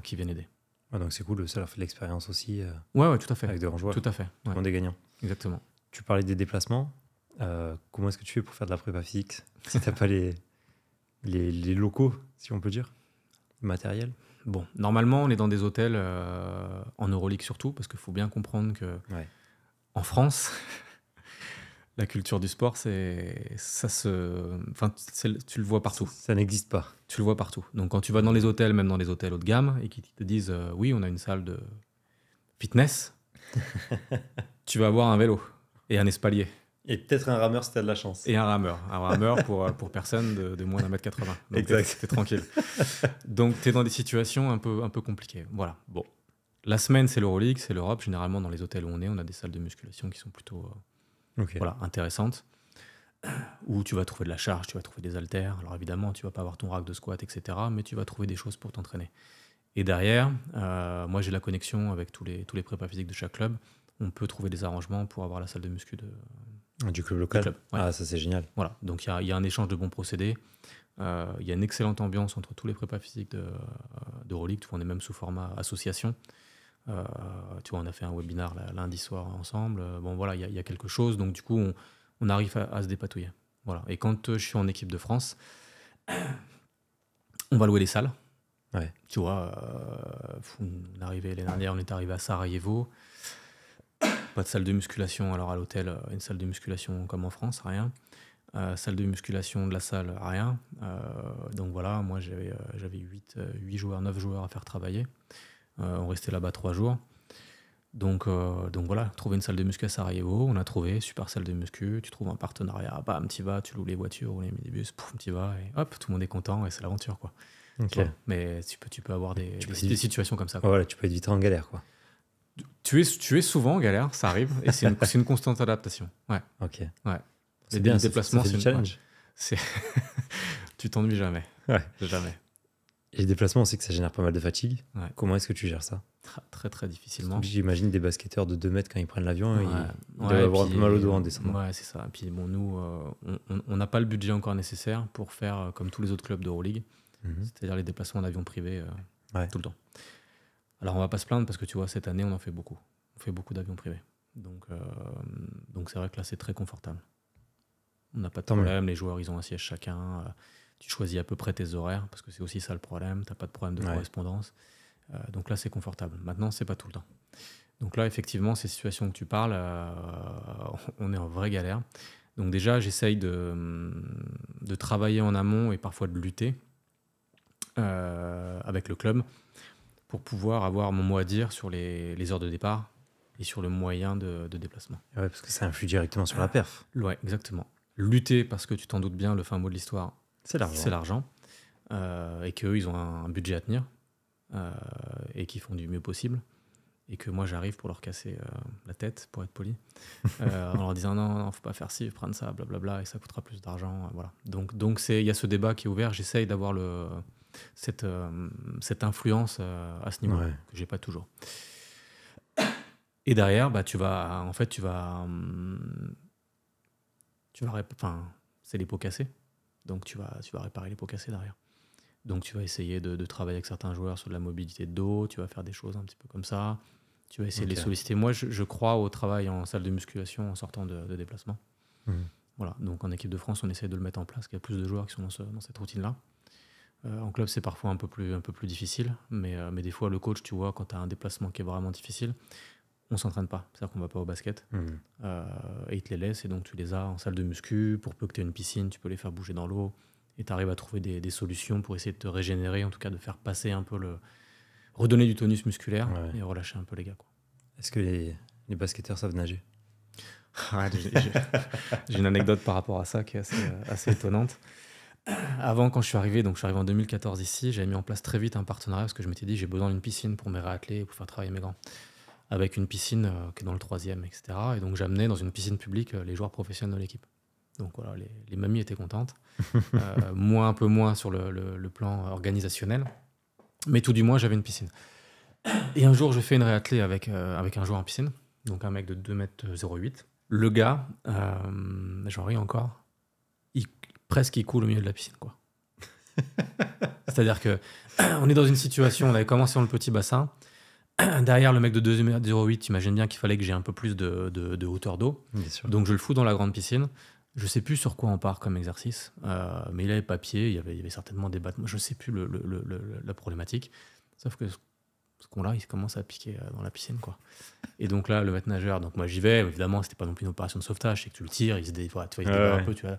qui viennent aider. Donc c'est cool, ça leur fait de l'expérience aussi. Ouais, tout à fait. Avec de grands joueurs. Tout à fait. Tout le monde est gagnant. Exactement. Tu parlais des déplacements. Comment est-ce que tu fais pour faire de la prépa physique si tu n'as pas les locaux, si on peut dire, le matériel? Bon, normalement, on est dans des hôtels en Euroleague surtout, parce qu'il faut bien comprendre que en France, la culture du sport, tu le vois partout. Ça n'existe pas. Tu le vois partout. Donc quand tu vas dans les hôtels, même dans les hôtels haut de gamme, et qu'ils te disent oui, on a une salle de fitness, tu vas avoir un vélo et un espalier. Et peut-être un rameur si tu as de la chance. Et un rameur pour personne de moins d'1m80. Donc exact. T'es tranquille. Donc tu es dans des situations un peu compliquées. Voilà. Bon. La semaine, c'est l'Euroleague, c'est l'Europe. Généralement, dans les hôtels où on a des salles de musculation qui sont plutôt intéressantes, où tu vas trouver de la charge, tu vas trouver des haltères. Alors évidemment, tu vas pas avoir ton rack de squat, etc. Mais tu vas trouver des choses pour t'entraîner. Et derrière, moi, j'ai la connexion avec tous les prépas physiques de chaque club. On peut trouver des arrangements pour avoir la salle de muscu du club local. Ah, ça c'est génial. Voilà, donc il y a un échange de bons procédés. Il y a une excellente ambiance entre tous les prépas physiques d'Euroleague. On est même sous format association. Tu vois, on a fait un webinaire lundi soir ensemble. Bon, voilà, il y a quelque chose. Donc, du coup, on arrive à se dépatouiller. Voilà. Et quand je suis en équipe de France, on va louer des salles. Tu vois, l'année dernière, on est arrivé à Sarajevo. Pas de salle de musculation, alors à l'hôtel, une salle de musculation comme en France, rien. Salle de musculation de la salle, rien. Donc voilà, moi j'avais 8 joueurs, 9 joueurs à faire travailler. On restait là-bas 3 jours. Donc voilà, trouver une salle de muscu à Sarajevo, on a trouvé, super salle de muscu, tu trouves un partenariat, bam, t'y vas, tu loues les voitures ou les minibus, pouf, t'y vas, et hop, tout le monde est content et c'est l'aventure, quoi. Okay. Mais tu peux avoir des situations comme ça, quoi. Voilà, tu peux être vite en galère, quoi. Tu es souvent en galère, ça arrive, et c'est une constante adaptation. Ouais. Ok. Ouais. C'est bien, déplacements, c'est du challenge. Tu t'ennuies jamais. Ouais. Jamais. Et les déplacements, on sait que ça génère pas mal de fatigue. Ouais. Comment est-ce que tu gères ça? Très, très difficilement. J'imagine des basketteurs de 2 mètres quand ils prennent l'avion, ils doivent avoir un peu mal au dos en descendant. Ouais, c'est ça. Et puis bon, nous, on n'a pas le budget encore nécessaire pour faire comme tous les autres clubs d'Euroleague, c'est-à-dire les déplacements en avion privé tout le temps. Alors, on va pas se plaindre parce que tu vois, cette année, on en fait beaucoup. On fait beaucoup d'avions privés. Donc c'est vrai que là, c'est très confortable. On n'a pas de Tant mieux. problème. Les joueurs, ils ont un siège chacun. Tu choisis à peu près tes horaires parce que c'est aussi ça le problème. Tu n'as pas de problème de Ouais. correspondance. Donc là, c'est confortable. Maintenant, c'est pas tout le temps. Donc là, effectivement, ces situations que tu parles, on est en vraie galère. Donc déjà, j'essaye de travailler en amont et parfois de lutter avec le club pour pouvoir avoir mon mot à dire sur les heures de départ et sur le moyen de déplacement. Ouais, parce que ça influe directement sur la perf. Ouais, exactement. Lutter, parce que tu t'en doutes bien, le fin mot de l'histoire, C'est l'argent. c'est l'argent. Et qu'eux, ils ont un budget à tenir et qu'ils font du mieux possible. Et que moi, j'arrive pour leur casser la tête, pour être poli, en leur disant non, faut pas faire ci, prendre ça, blablabla, et ça coûtera plus d'argent. Voilà. Donc il y a ce débat qui est ouvert. J'essaye d'avoir cette influence à ce niveau Ouais. que j'ai pas toujours. Et derrière, bah, c'est les pots cassés. Donc tu vas réparer les pots cassés derrière. Donc tu vas essayer de travailler avec certains joueurs sur de la mobilité de dos, tu vas faire des choses un petit peu comme ça. Tu vas essayer de les solliciter. Moi, je crois au travail en salle de musculation en sortant de déplacement. Voilà. Donc en équipe de France, on essaie de le mettre en place, qu'il y a plus de joueurs qui sont dans cette routine-là. En club, c'est parfois un peu plus difficile, mais des fois, le coach, tu vois, quand tu as un déplacement qui est vraiment difficile, on s'entraîne pas. C'est-à-dire qu'on va pas au basket et ils te les laissent et donc tu les as en salle de muscu. Pour peu que tu aies une piscine, tu peux les faire bouger dans l'eau et tu arrives à trouver des solutions pour essayer de te régénérer, en tout cas de faire passer un peu redonner du tonus musculaire et relâcher un peu les gars, quoi. Est-ce que les basketteurs savent nager? Ouais, j'ai une anecdote par rapport à ça qui est assez étonnante. Avant, quand je suis arrivé en 2014 ici, j'avais mis en place très vite un partenariat parce que je m'étais dit j'ai besoin d'une piscine pour mes réathlètes et pour faire travailler mes grands. Avec une piscine qui est dans le 3e, etc. Et donc j'amenais dans une piscine publique les joueurs professionnels de l'équipe. Donc voilà, les mamies étaient contentes. Moi, un peu moins sur le plan organisationnel. Mais tout du moins, j'avais une piscine. Et un jour, je fais une réathlée avec un joueur en piscine. Donc un mec de 2,08 m. Le gars, j'en ris encore, presque il coule au milieu de la piscine, quoi. C'est-à-dire que on est dans une situation, on avait commencé dans le petit bassin. Derrière le mec de 2,08 m, t'imagines bien qu'il fallait que j'ai un peu plus de hauteur d'eau. Donc je le fous dans la grande piscine. Je sais plus sur quoi on part comme exercice, mais il avait papier, il y avait certainement des battements. Je sais plus la problématique. Sauf que ce con-là, il commence à piquer dans la piscine, quoi. Et donc là, le maître nageur, donc moi j'y vais. Évidemment, c'était pas non plus une opération de sauvetage, c'est que tu le tires, il se débat un peu. Tu vois.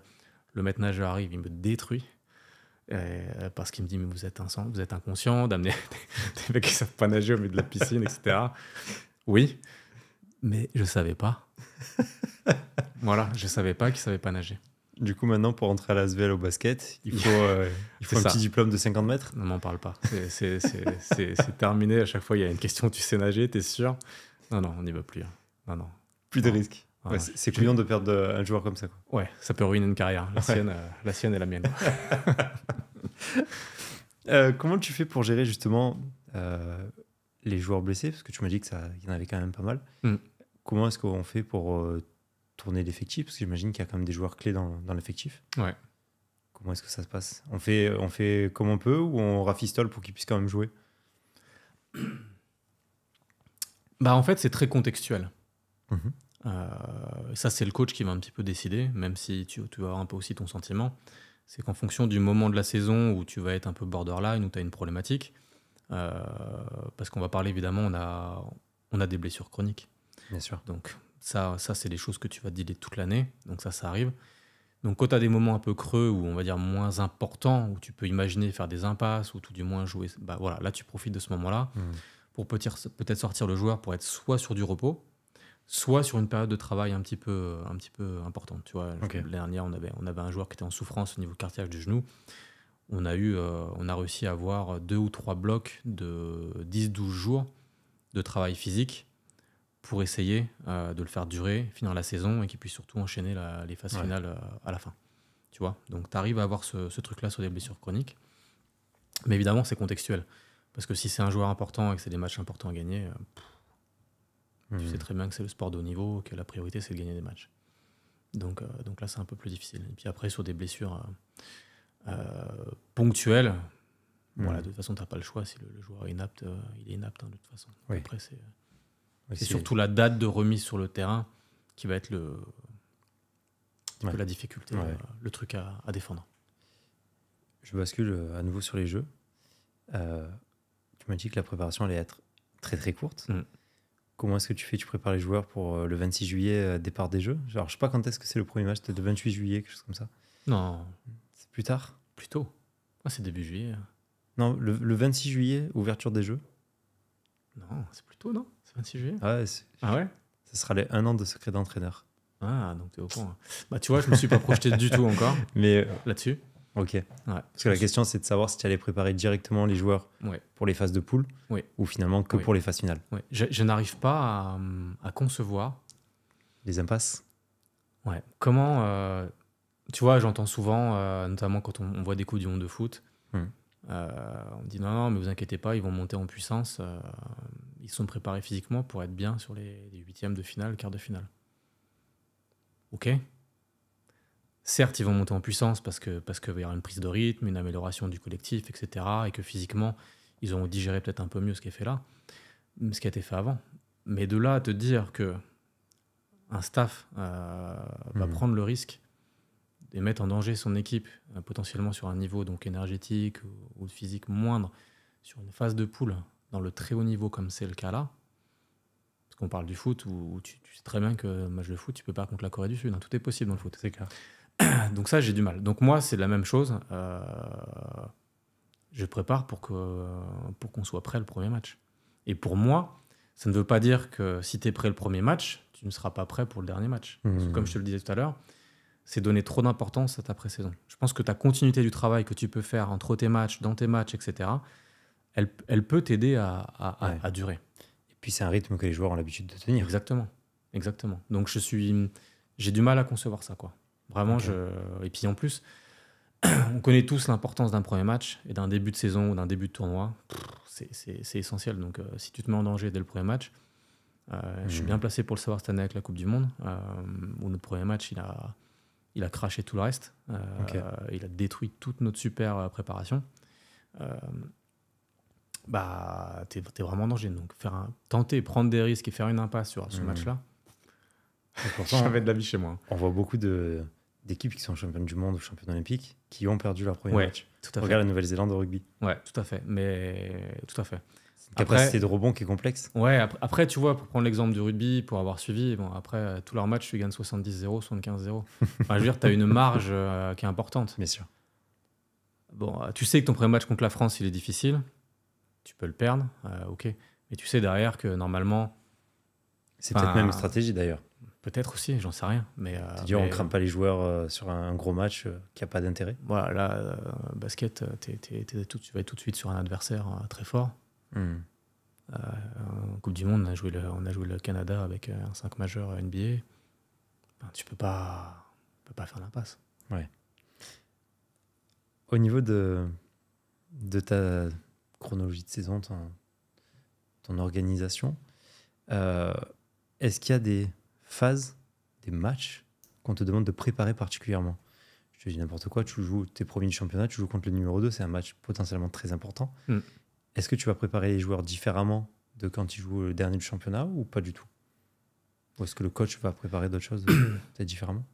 Le maître nageur arrive, il me détruit. Parce qu'il me dit mais vous êtes inconscient d'amener des mecs qui savent pas nager au milieu de la piscine, etc. Oui, mais je savais pas. Voilà, je savais pas qu'ils savaient pas nager. Du coup, maintenant, pour entrer à l'Asvel au basket, il faut un petit diplôme de 50 mètres. On n'en parle pas. C'est terminé. À chaque fois, il y a une question, tu sais nager, t'es sûr? Non, on n'y va plus. Non. Plus de risques. Ouais, c'est couillon de perdre un joueur comme ça, quoi. Ouais, ça peut ruiner une carrière. La sienne et la mienne. Comment tu fais pour gérer justement les joueurs blessés? Parce que tu m'as dit qu'il y en avait quand même pas mal. Comment est-ce qu'on fait pour tourner l'effectif? Parce que j'imagine qu'il y a quand même des joueurs clés dans l'effectif. Ouais. Comment est-ce que ça se passe? On fait comme on peut ou on rafistole pour qu'ils puissent quand même jouer? Bah, en fait, c'est très contextuel. Ça, c'est le coach qui va un petit peu décider, même si tu vas avoir un peu aussi ton sentiment. C'est qu'en fonction du moment de la saison où tu vas être un peu borderline, où tu as une problématique, parce qu'on va parler évidemment, on a des blessures chroniques. Bien sûr. Donc ça c'est des choses que tu vas dealer toute l'année, donc ça arrive. Donc quand tu as des moments un peu creux ou on va dire moins importants, où tu peux imaginer faire des impasses ou tout du moins jouer, bah voilà, là tu profites de ce moment-là pour peut-être sortir le joueur pour être soit sur du repos, soit sur une période de travail un petit peu importante. Tu vois, l'année dernière, on avait un joueur qui était en souffrance au niveau cartilage du genou. On a réussi à avoir 2 ou 3 blocs de 10-12 jours de travail physique pour essayer de le faire durer, finir la saison et qu'il puisse surtout enchaîner les phases finales à la fin. Tu vois, donc tu arrives à avoir ce truc-là sur des blessures chroniques. Mais évidemment, c'est contextuel. Parce que si c'est un joueur important et que c'est des matchs importants à gagner, tu sais très bien que c'est le sport de haut niveau, que la priorité, c'est de gagner des matchs. Donc là, c'est un peu plus difficile. Et puis après, sur des blessures ponctuelles, Voilà, de toute façon, tu n'as pas le choix. Si le joueur est inapte, il est inapte, hein, de toute façon. Oui. Après, c'est surtout la date de remise sur le terrain qui va être la difficulté, le truc à défendre. Je bascule à nouveau sur les jeux. Tu m'as dit que la préparation allait être très très courte. Comment est-ce que tu fais? Tu prépares les joueurs pour le 26 juillet, départ des jeux? Genre, je sais pas quand est-ce que c'est le premier match, peut-être le 28 juillet, quelque chose comme ça. Non. C'est plus tard? Plus tôt. C'est début juillet. Non, le 26 juillet, ouverture des jeux. Non, c'est plus tôt, non? C'est 26 juillet? Ouais. Ah ouais? Ce sera les 1 an de secret d'entraîneur. Ah, donc t'es au courant. Bah, tu vois, je me suis pas projeté du tout encore. Mais là-dessus. Ok. Parce que la question, c'est de savoir si tu allais préparer directement les joueurs pour les phases de poule ou finalement que pour les phases finales. Je n'arrive pas à concevoir les impasses. Comment, tu vois, j'entends souvent, notamment quand on voit des coups du monde de foot, on dit non, mais vous inquiétez pas, ils vont monter en puissance. Ils sont préparés physiquement pour être bien sur les huitièmes de finale, quart de finale. Ok. Certes, ils vont monter en puissance parce qu'il va y avoir une prise de rythme, une amélioration du collectif, etc. Et que physiquement, ils ont digéré peut-être un peu mieux ce qui est fait là, ce qui a été fait avant. Mais de là à te dire que un staff va prendre le risque et mettre en danger son équipe, potentiellement sur un niveau donc énergétique ou physique moindre, sur une phase de poule dans le très haut niveau comme c'est le cas là, parce qu'on parle du foot où tu sais très bien que match de foot, tu peux pas contre la Corée du Sud, hein, tout est possible dans le foot. C'est clair. Donc ça, j'ai du mal. Donc moi, c'est la même chose. Je prépare pour qu'on soit prêt le premier match. Et pour moi, ça ne veut pas dire que si tu es prêt le premier match, tu ne seras pas prêt pour le dernier match. Parce que comme je te le disais tout à l'heure, c'est donner trop d'importance à ta pré-saison. Je pense que ta continuité du travail que tu peux faire entre tes matchs, dans tes matchs, etc., elle peut t'aider à durer. Et puis c'est un rythme que les joueurs ont l'habitude de tenir. Exactement. Donc j'ai du mal à concevoir ça, quoi. Vraiment, et puis en plus, on connaît tous l'importance d'un premier match et d'un début de saison ou d'un début de tournoi. C'est essentiel. Donc, si tu te mets en danger dès le premier match, je suis bien placé pour le savoir cette année avec la Coupe du Monde, où notre premier match, il a craché tout le reste. Il a détruit toute notre super préparation. T'es vraiment en danger. Donc, tenter, prendre des risques et faire une impasse sur ce match-là, ça va être de la vie chez moi. On voit beaucoup d'équipes qui sont championnes du monde ou championnes olympiques qui ont perdu leur premier match. Tout à fait. Regarde la Nouvelle-Zélande au rugby. Ouais, tout à fait. C'est une capacité de rebond qui est complexe. Ouais, après, tu vois, pour prendre l'exemple du rugby, pour avoir suivi, après, tous leurs matchs, tu gagnes 70-0, 75-0. Je veux dire, tu as une marge qui est importante. Bien sûr. Bon, tu sais que ton premier match contre la France, il est difficile. Tu peux le perdre, ok. Mais tu sais derrière que normalement... C'est peut-être même une stratégie d'ailleurs. Peut-être aussi, j'en sais rien. C'est-à-dire, on ne crame pas les joueurs sur un gros match qui n'a pas d'intérêt. Voilà, là, basket, tu vas être tout de suite sur un adversaire très fort. En Coupe du Monde, on a joué le Canada avec un 5 majeur NBA. Enfin, tu peux pas faire l'impasse. Ouais. Au niveau de ta chronologie de saison, ton organisation, est-ce qu'il y a des phases, des matchs qu'on te demande de préparer particulièrement? Je te dis n'importe quoi, tu joues tes premiers du championnat, tu joues contre le numéro 2, c'est un match potentiellement très important. Est-ce que tu vas préparer les joueurs différemment de quand ils jouent le dernier du championnat ou pas du tout? Ou est-ce que le coach va préparer d'autres choses peut-être différemment?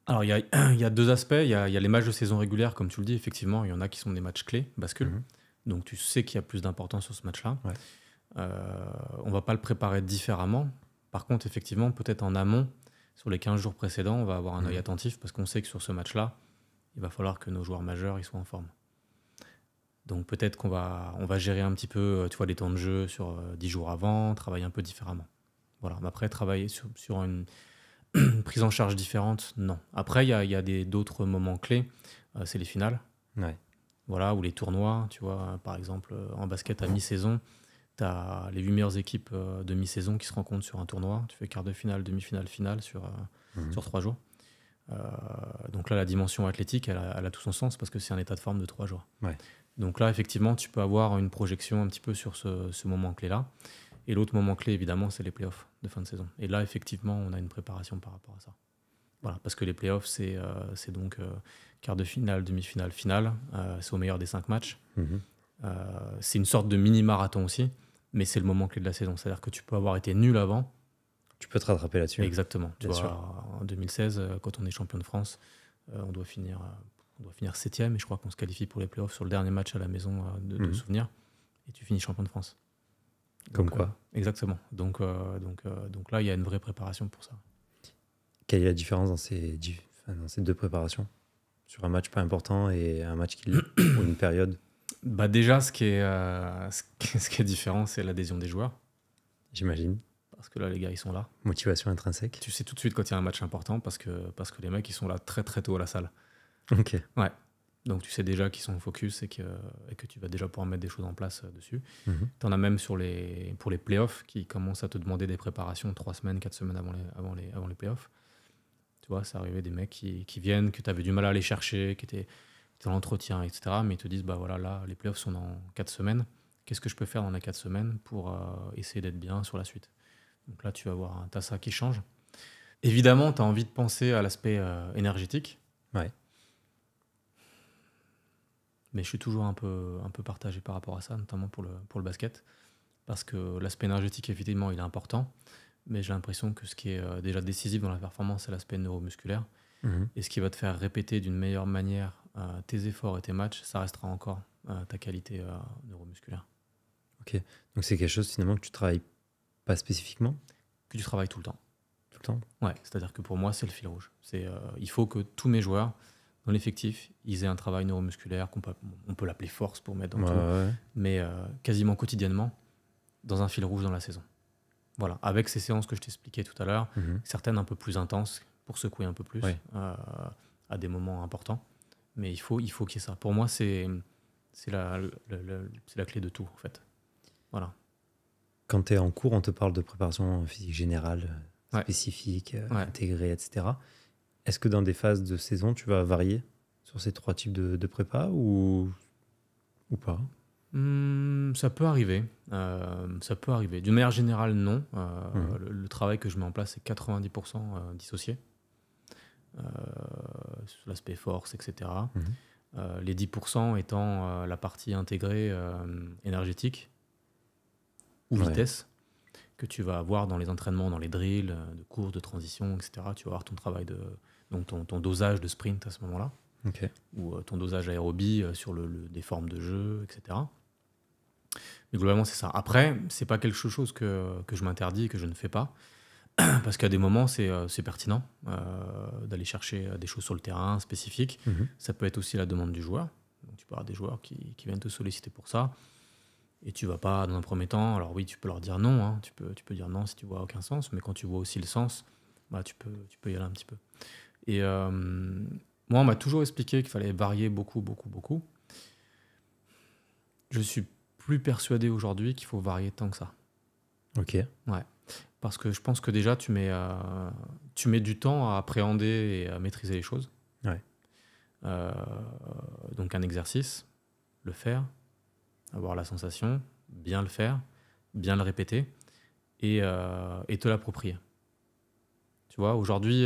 Alors, il y a deux aspects. Il y a les matchs de saison régulière, comme tu le dis, effectivement, il y en a qui sont des matchs clés, bascule. Donc, tu sais qu'il y a plus d'importance sur ce match-là. Ouais. On ne va pas le préparer différemment. Par contre, effectivement, peut-être en amont, sur les 15 jours précédents, on va avoir un œil attentif parce qu'on sait que sur ce match-là, il va falloir que nos joueurs majeurs ils soient en forme. Donc peut-être qu'on va gérer un petit peu les temps de jeu sur 10 jours avant, travailler un peu différemment. Voilà. Mais après, travailler sur une prise en charge différente, non. Après, il y a d'autres moments clés, c'est les finales. Ouais. Voilà, ou les tournois, tu vois, par exemple, en basket à mi-saison, tu as les 8 meilleures équipes de mi-saison qui se rencontrent sur un tournoi. Tu fais quart de finale, demi-finale, finale sur 3 jours. Donc là, la dimension athlétique, elle a tout son sens parce que c'est un état de forme de 3 jours. Ouais. Donc là, effectivement, tu peux avoir une projection un petit peu sur ce moment clé-là. Et l'autre moment clé, évidemment, c'est les playoffs de fin de saison. Et là, effectivement, on a une préparation par rapport à ça. Voilà, parce que les playoffs, c'est donc quart de finale, demi-finale, finale. C'est au meilleur des 5 matchs. C'est une sorte de mini-marathon aussi, mais c'est le moment clé de la saison. C'est-à-dire que tu peux avoir été nul avant. Tu peux te rattraper là-dessus. Exactement. Tu Bien vois, sûr. en 2016, quand on est champion de France, on doit finir 7e, et je crois qu'on se qualifie pour les playoffs sur le dernier match à la maison de souvenir, et tu finis champion de France. Comme Donc, quoi. Exactement. Donc là, il y a une vraie préparation pour ça. Quelle est la différence dans ces deux préparations? Sur un match pas important et un match qui l'est, ou une période? Bah déjà, ce qui est différent, c'est l'adhésion des joueurs. J'imagine. Parce que là, les gars, ils sont là. Motivation intrinsèque. Tu sais tout de suite quand il y a un match important parce que les mecs, ils sont là très très tôt à la salle. Ok. Ouais. Donc tu sais déjà qu'ils sont focus et que tu vas déjà pouvoir mettre des choses en place dessus. Tu en as même pour les playoffs qui commencent à te demander des préparations 3 semaines, 4 semaines avant les playoffs. Tu vois, c'est arrivé des mecs qui viennent, que tu avais du mal à aller chercher, qui étaient dans l'entretien, etc. Mais ils te disent, bah voilà, là, les playoffs sont dans 4 semaines. Qu'est-ce que je peux faire dans les 4 semaines pour essayer d'être bien sur la suite? Donc là, tu vas voir, tu as ça qui change. Évidemment, tu as envie de penser à l'aspect énergétique. Ouais. Mais je suis toujours un peu partagé par rapport à ça, notamment pour le basket. Parce que l'aspect énergétique, évidemment, il est important. Mais j'ai l'impression que ce qui est déjà décisif dans la performance, c'est l'aspect neuromusculaire. Et ce qui va te faire répéter d'une meilleure manière tes efforts et tes matchs, ça restera encore ta qualité neuromusculaire. Ok. Donc c'est quelque chose finalement que tu travailles pas spécifiquement? Que tu travailles tout le temps. Tout le temps? Ouais, c'est-à-dire que pour moi, c'est le fil rouge. Il faut que tous mes joueurs, dans l'effectif, ils aient un travail neuromusculaire, on peut l'appeler force pour mettre dans tout, mais quasiment quasiment dans un fil rouge dans la saison. Voilà, avec ces séances que je t'expliquais tout à l'heure, certaines un peu plus intenses, pour secouer un peu plus, à des moments importants. Mais il faut qu'il y ait ça. Pour moi, c'est la clé de tout, en fait. Voilà. Quand tu es en cours, on te parle de préparation physique générale, spécifique, intégrée, etc. Est-ce que dans des phases de saison, tu vas varier sur ces 3 types de prépa ou pas? Ça peut arriver. D'une manière générale, non. Le travail que je mets en place, c'est 90% dissocié. Sur l'aspect force, etc. Les 10% étant la partie intégrée énergétique ou vitesse que tu vas avoir dans les entraînements, dans les drills, de course, de transition, etc. Tu vas avoir ton travail donc ton dosage de sprint à ce moment-là, ou ton dosage aérobie sur des formes de jeu, etc. Mais globalement, c'est ça. Après, c'est pas quelque chose que je m'interdis, que je ne fais pas, parce qu'à des moments, c'est pertinent d'aller chercher des choses sur le terrain spécifiques. Ça peut être aussi la demande du joueur. Donc, tu peux avoir des joueurs qui viennent te solliciter pour ça. Et tu vas pas, dans un premier temps, alors oui, tu peux leur dire non, hein, tu peux dire non si tu vois aucun sens, mais quand tu vois aussi le sens, bah, tu peux y aller un petit peu. Et moi, on m'a toujours expliqué qu'il fallait varier beaucoup, beaucoup, beaucoup. Je suis plus persuadé aujourd'hui qu'il faut varier tant que ça. Ok. Ouais. Parce que je pense que déjà, tu mets du temps à appréhender et à maîtriser les choses. Ouais. Donc un exercice, le faire, avoir la sensation, bien le faire, bien le répéter et te l'approprier. Tu vois, aujourd'hui,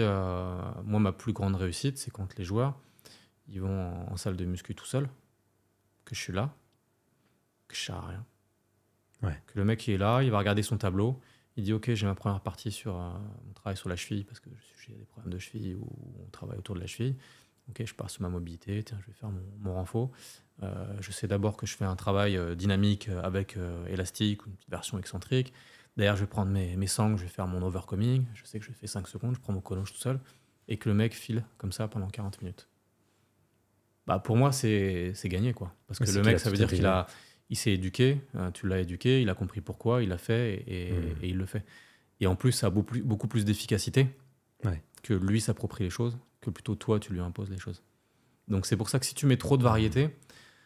moi, ma plus grande réussite, c'est quand les joueurs ils vont en salle de muscu tout seuls, que je suis là, que je sers à rien. Ouais. Que le mec il est là, il va regarder son tableau, il dit ok, j'ai ma première partie sur mon travail sur la cheville parce que j'ai des problèmes de cheville ou on travaille autour de la cheville. Ok, je pars sur ma mobilité, tiens, je vais faire mon renfo. Je sais d'abord que je fais un travail dynamique avec élastique ou une petite version excentrique. D'ailleurs, je vais prendre mes sangles, je vais faire mon overcoming. Je sais que je fais 5 secondes, je prends mon chrono tout seul. Et que le mec file comme ça pendant 40 minutes. Bah, pour moi, c'est gagné, quoi. Parce que le mec, ça veut dire qu'il s'est éduqué, tu l'as éduqué, il a compris pourquoi, il l'a fait et il le fait. Et en plus, ça a beaucoup plus d'efficacité que lui s'approprie les choses, que plutôt toi, tu lui imposes les choses. Donc c'est pour ça que si tu mets trop de variété,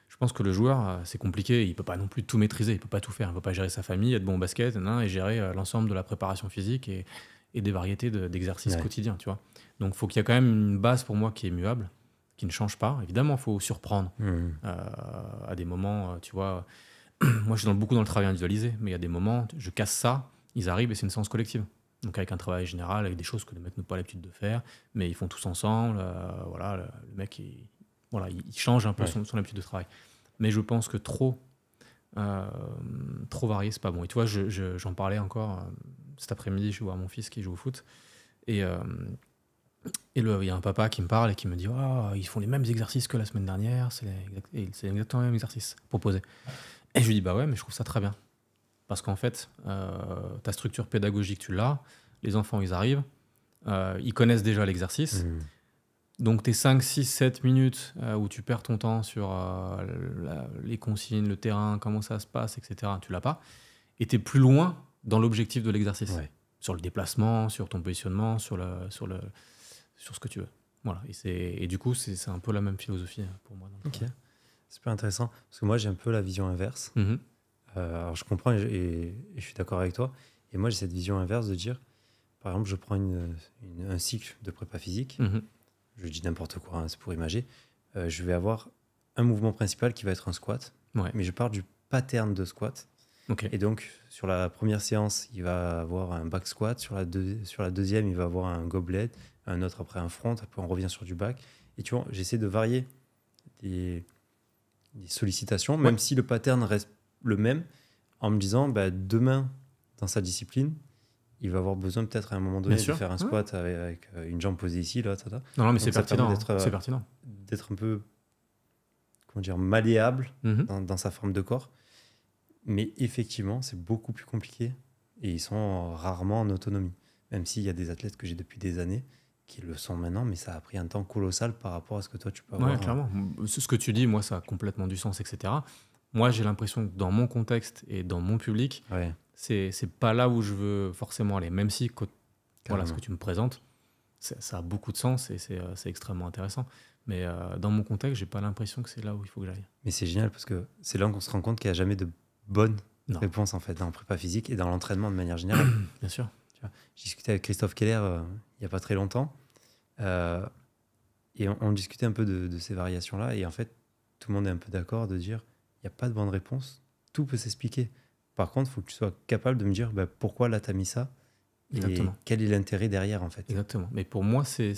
je pense que le joueur, c'est compliqué, il peut pas non plus tout maîtriser, il peut pas tout faire, il peut pas gérer sa famille, être bon au basket, et gérer l'ensemble de la préparation physique et des variétés d'exercices quotidiens, tu vois. Donc il faut qu'il y ait quand même une base pour moi qui est immuable, qui ne change pas. Évidemment, il faut surprendre à des moments, tu vois. Moi, je suis beaucoup dans le travail individualisé, mais il y a des moments, je casse ça, ils arrivent et c'est une séance collective. Donc avec un travail général, avec des choses que les mecs n'ont pas l'habitude de faire, mais ils font tous ensemble. Voilà, le mec, il change un peu son habitude de travail. Mais je pense que trop varié, c'est pas bon. Et tu vois, j'en parlais encore cet après-midi, je vais voir mon fils qui joue au foot. Et il y a un papa qui me parle et qui me dit ils font les mêmes exercices que la semaine dernière, c'est exactement les mêmes exercices proposés. Et je lui dis bah ouais, mais je trouve ça très bien. Parce qu'en fait, ta structure pédagogique, tu l'as, les enfants, ils arrivent, ils connaissent déjà l'exercice. Donc tes 5, 6, 7 minutes où tu perds ton temps sur les consignes, le terrain, comment ça se passe, etc., tu l'as pas. Et tu es plus loin dans l'objectif de l'exercice. Ouais. Sur le déplacement, sur ton positionnement, sur ce que tu veux. Voilà. Et du coup, c'est un peu la même philosophie pour moi. Ok, super intéressant. Parce que moi, j'ai un peu la vision inverse. Alors, je comprends et je suis d'accord avec toi. Et moi, j'ai cette vision inverse de dire, par exemple, je prends un cycle de prépa physique. Je dis n'importe quoi, c'est pour imager. Je vais avoir un mouvement principal qui va être un squat. Ouais. Mais je pars du pattern de squat. Okay. Et donc, sur la première séance, il va avoir un back squat. Sur la deuxième, il va avoir un goblet. Un autre après un front. Après, on revient sur du back. Et tu vois, j'essaie de varier des sollicitations, même si le pattern reste le même, en me disant, demain, dans sa discipline, il va avoir besoin peut-être à un moment donné de faire un squat avec une jambe posée ici, là, tata. Non, mais c'est pertinent. C'est pertinent. D'être un peu, malléable dans sa forme de corps. Mais effectivement, c'est beaucoup plus compliqué et ils sont rarement en autonomie. Même s'il y a des athlètes que j'ai depuis des années qui le sont maintenant, mais ça a pris un temps colossal par rapport à ce que toi, tu peux avoir. Oui, clairement. Ce que tu dis, moi, ça a complètement du sens, etc. Moi, j'ai l'impression que dans mon contexte et dans mon public, c'est pas là où je veux forcément aller. Même si, ce que tu me présentes, ça a beaucoup de sens et c'est extrêmement intéressant. Mais dans mon contexte, j'ai pas l'impression que c'est là où il faut que j'aille. Mais c'est génial parce que c'est là qu'on se rend compte qu'il n'y a jamais de bonne réponse en fait, dans le prépa physique et dans l'entraînement de manière générale. Bien sûr. J'ai discuté avec Christophe Keller il n'y a pas très longtemps et on discutait un peu de ces variations-là et en fait, tout le monde est un peu d'accord de dire il n'y a pas de bonne réponse, tout peut s'expliquer. Par contre, il faut que tu sois capable de me dire pourquoi là tu as mis ça. Exactement. Et quel est l'intérêt derrière en fait. Exactement. Mais pour moi, c'est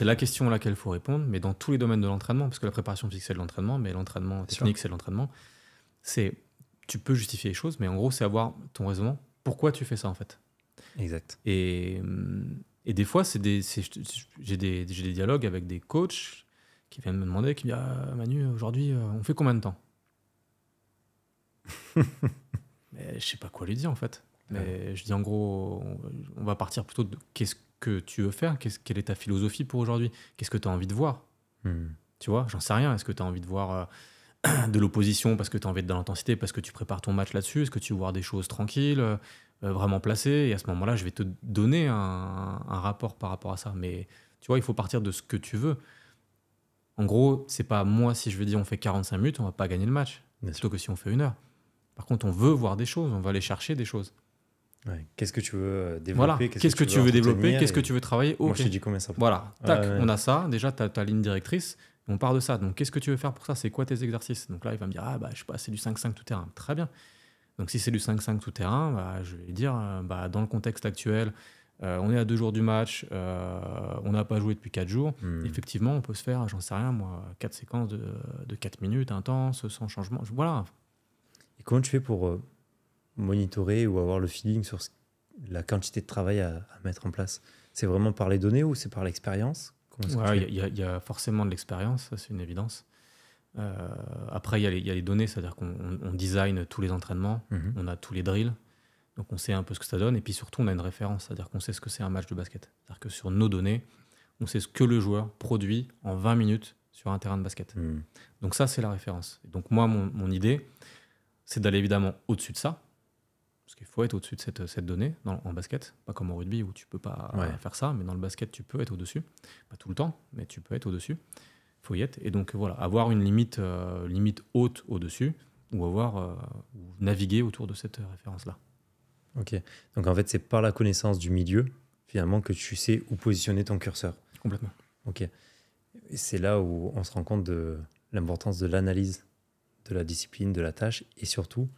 la question à laquelle il faut répondre, mais dans tous les domaines de l'entraînement, parce que la préparation physique, c'est de l'entraînement, mais l'entraînement technique, c'est de l'entraînement. Tu peux justifier les choses, mais en gros, c'est avoir ton raisonnement. Pourquoi tu fais ça, en fait ? Exact. Et des fois, j'ai des dialogues avec des coachs qui viennent me demander, qui me disent Manu, aujourd'hui, on fait combien de temps ? Mais je sais pas quoi lui dire, en fait. Mais je dis, en gros, on va partir plutôt de qu'est-ce que tu veux faire ? Quelle est ta philosophie pour aujourd'hui ? Qu'est-ce que tu as envie de voir ? Tu vois, j'en sais rien. Est-ce que tu as envie de voir de l'opposition parce que tu as envie de l'intensité, parce que tu prépares ton match là-dessus ? Est-ce que tu veux voir des choses tranquilles, vraiment placées ? Et à ce moment-là, je vais te donner un rapport par rapport à ça. Mais tu vois, il faut partir de ce que tu veux. En gros, c'est pas moi, si je veux dire on fait 45 minutes, on va pas gagner le match. Plutôt que si on fait 1 heure. Par contre, on veut voir des choses, on va aller chercher des choses. Ouais. Qu'est-ce que tu veux développer ? Voilà. Qu'est-ce que tu veux développer ? Qu'est-ce que tu veux travailler ? Moi, je te dis combien ça peut. Voilà. Tac, on a ça. Déjà, tu as ta ligne directrice. On part de ça. Donc, qu'est-ce que tu veux faire pour ça ? C'est quoi tes exercices ? Donc là, il va me dire, je sais pas, c'est du 5-5 tout terrain. Très bien. Donc, si c'est du 5-5 tout terrain, je vais dire, dans le contexte actuel, on est à 2 jours du match, on n'a pas joué depuis 4 jours. Effectivement, on peut se faire, j'en sais rien, moi, 4 séquences de 4 minutes intenses, sans changement. Voilà. Et comment tu fais pour monitorer ou avoir le feeling sur la quantité de travail à mettre en place ? C'est vraiment par les données ou c'est par l'expérience ? Il y a forcément de l'expérience, ça c'est une évidence. Après, il y a les données, c'est-à-dire qu'on design tous les entraînements, on a tous les drills, donc on sait un peu ce que ça donne, et puis surtout on a une référence, c'est-à-dire qu'on sait ce que c'est un match de basket. C'est-à-dire que sur nos données, on sait ce que le joueur produit en 20 minutes sur un terrain de basket. Donc ça, c'est la référence. Et donc moi, mon idée, c'est d'aller évidemment au-dessus de ça, parce qu'il faut être au-dessus de cette donnée en basket, pas comme au rugby où tu peux pas faire ça, mais dans le basket, tu peux être au-dessus. Pas tout le temps, mais tu peux être au-dessus. Il faut y être. Et donc voilà, avoir une limite haute au-dessus ou naviguer autour de cette référence-là. Ok. Donc en fait, c'est par la connaissance du milieu, finalement, que tu sais où positionner ton curseur. Complètement. Ok. Et c'est là où on se rend compte de l'importance de l'analyse de la discipline, de la tâche, et surtout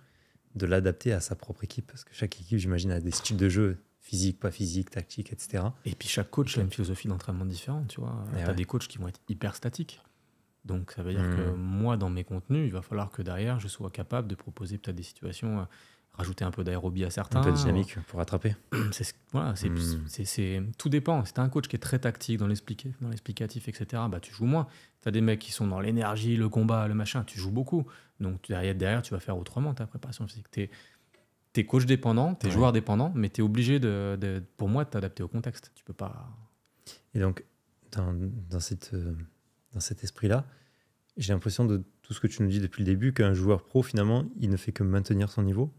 de l'adapter à sa propre équipe. Parce que chaque équipe, j'imagine, a des styles de jeu physique, pas physique, tactique, etc. Et puis chaque coach a une philosophie d'entraînement différente, tu vois. Tu as des coachs qui vont être hyper statiques. Donc ça veut dire que moi, dans mes contenus, il va falloir que derrière, je sois capable de proposer peut-être des situations, rajouter un peu d'aérobie à certains. Un peu de dynamique pour attraper. Tout dépend. Si tu as un coach qui est très tactique dans l'explicatif, etc., bah, tu joues moins. Tu as des mecs qui sont dans l'énergie, le combat, le machin, tu joues beaucoup. Donc derrière, tu vas faire autrement ta préparation physique. Tu es coach dépendant, tu es joueur dépendant, mais tu es obligé, pour moi, de t'adapter au contexte. Tu peux pas... Et donc, dans cet esprit-là, j'ai l'impression de tout ce que tu nous dis depuis le début, qu'un joueur pro, finalement, il ne fait que maintenir son niveau.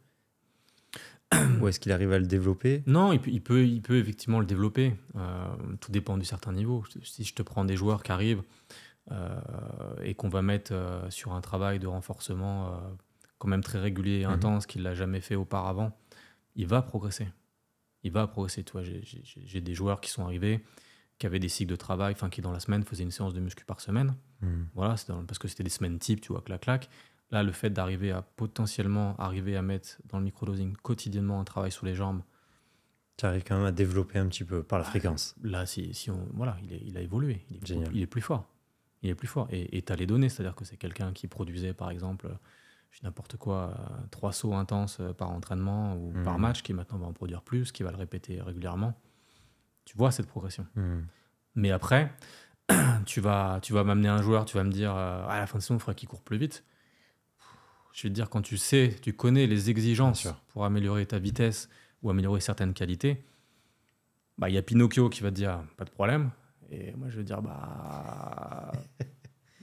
Ou est-ce qu'il arrive à le développer? Non, il peut effectivement le développer. Tout dépend du certain niveau. Si je te prends des joueurs qui arrivent et qu'on va mettre sur un travail de renforcement quand même très régulier et intense, qu'il ne l'a jamais fait auparavant, il va progresser. Tu vois, j'ai des joueurs qui sont arrivés, qui avaient des cycles de travail, qui dans la semaine faisaient une séance de muscu par semaine. Voilà, parce que c'était des semaines type, tu vois, clac. Là, le fait d'arriver à potentiellement mettre dans le microdosing quotidiennement un travail sur les jambes. Tu arrives quand même à développer un petit peu par la fréquence. Là, il a évolué. Il est plus fort. Et tu as les données, c'est-à-dire que c'est quelqu'un qui produisait, par exemple, je dis n'importe quoi, 3 sauts intenses par entraînement ou par match, qui maintenant va en produire plus, qui va le répéter régulièrement. Tu vois cette progression. Mais après, tu vas m'amener un joueur, tu vas me dire, à la fin de saison, il faudrait qu'il court plus vite. Je vais te dire, quand tu connais les exigences pour améliorer ta vitesse ou améliorer certaines qualités, il y a Pinocchio qui va te dire pas de problème. Et moi, je vais te dire,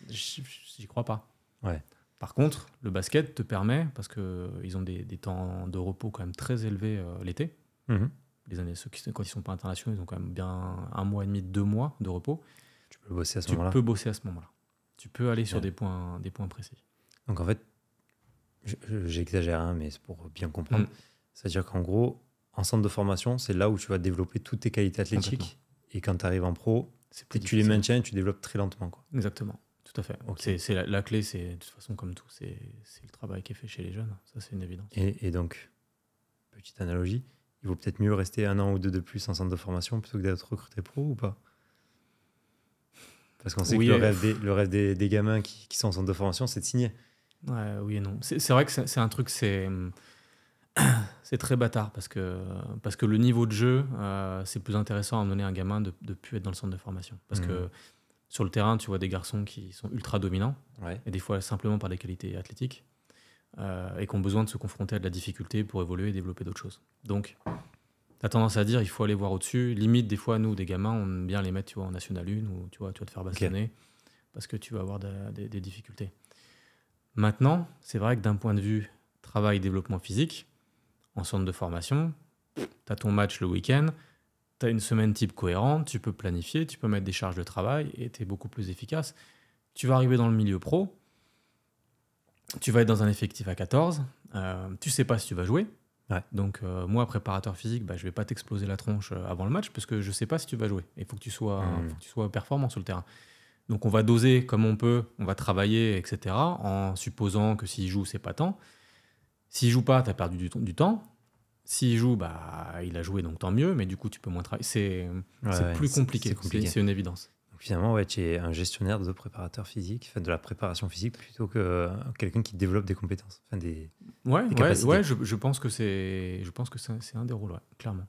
j'y crois pas. Ouais. Par contre, le basket te permet, parce qu'ils ont des temps de repos quand même très élevés l'été. Les années, quand ils sont pas internationaux, ils ont quand même bien 1 mois et demi, 2 mois de repos. Tu peux bosser à ce moment-là. Tu peux aller sur des points précis. Donc en fait, j'exagère, mais c'est pour bien comprendre. C'est-à-dire qu'en gros, en centre de formation, c'est là où tu vas développer toutes tes qualités athlétiques. Et quand tu arrives en pro, tu les maintiens et tu développes très lentement, quoi. Exactement, tout à fait. Okay. C'est la clé, c'est de toute façon comme tout, c'est le travail qui est fait chez les jeunes. Ça, c'est une évidence. Et donc, petite analogie, il vaut peut-être mieux rester 1 an ou 2 de plus en centre de formation plutôt que d'être recruté pro ou pas? Parce qu'on sait que le rêve des gamins qui sont en centre de formation, c'est de signer. Ouais, oui et non. C'est vrai que c'est un truc, c'est très bâtard parce que le niveau de jeu, c'est plus intéressant à amener un gamin de plus être dans le centre de formation. Parce que sur le terrain, tu vois des garçons qui sont ultra dominants, et des fois simplement par des qualités athlétiques, et qui ont besoin de se confronter à de la difficulté pour évoluer et développer d'autres choses. Donc, tu as tendance à dire il faut aller voir au-dessus. Limite, des fois, nous, des gamins, on aime bien les mettre, tu vois, en National 1 où tu vas te faire bastonner parce que tu vas avoir des difficultés. Maintenant, c'est vrai que d'un point de vue travail, développement physique, en centre de formation, tu as ton match le week-end, tu as une semaine type cohérente, tu peux planifier, tu peux mettre des charges de travail et tu es beaucoup plus efficace. Tu vas arriver dans le milieu pro, tu vas être dans un effectif à 14, tu sais pas si tu vas jouer. Donc moi, préparateur physique, je vais pas t'exploser la tronche avant le match parce que je sais pas si tu vas jouer. Il faut que tu sois performant sur le terrain. Donc on va doser comme on peut, on va travailler, etc. en supposant que s'il joue, c'est pas tant. S'il joue pas, tu as perdu du temps. S'il joue, il a joué, donc tant mieux, mais du coup, tu peux moins travailler. C'est plus compliqué, c'est une évidence. Donc finalement, tu es un gestionnaire de préparateur physique, de la préparation physique, plutôt que quelqu'un qui développe des compétences, des capacités. Je pense que c'est un des rôles, clairement.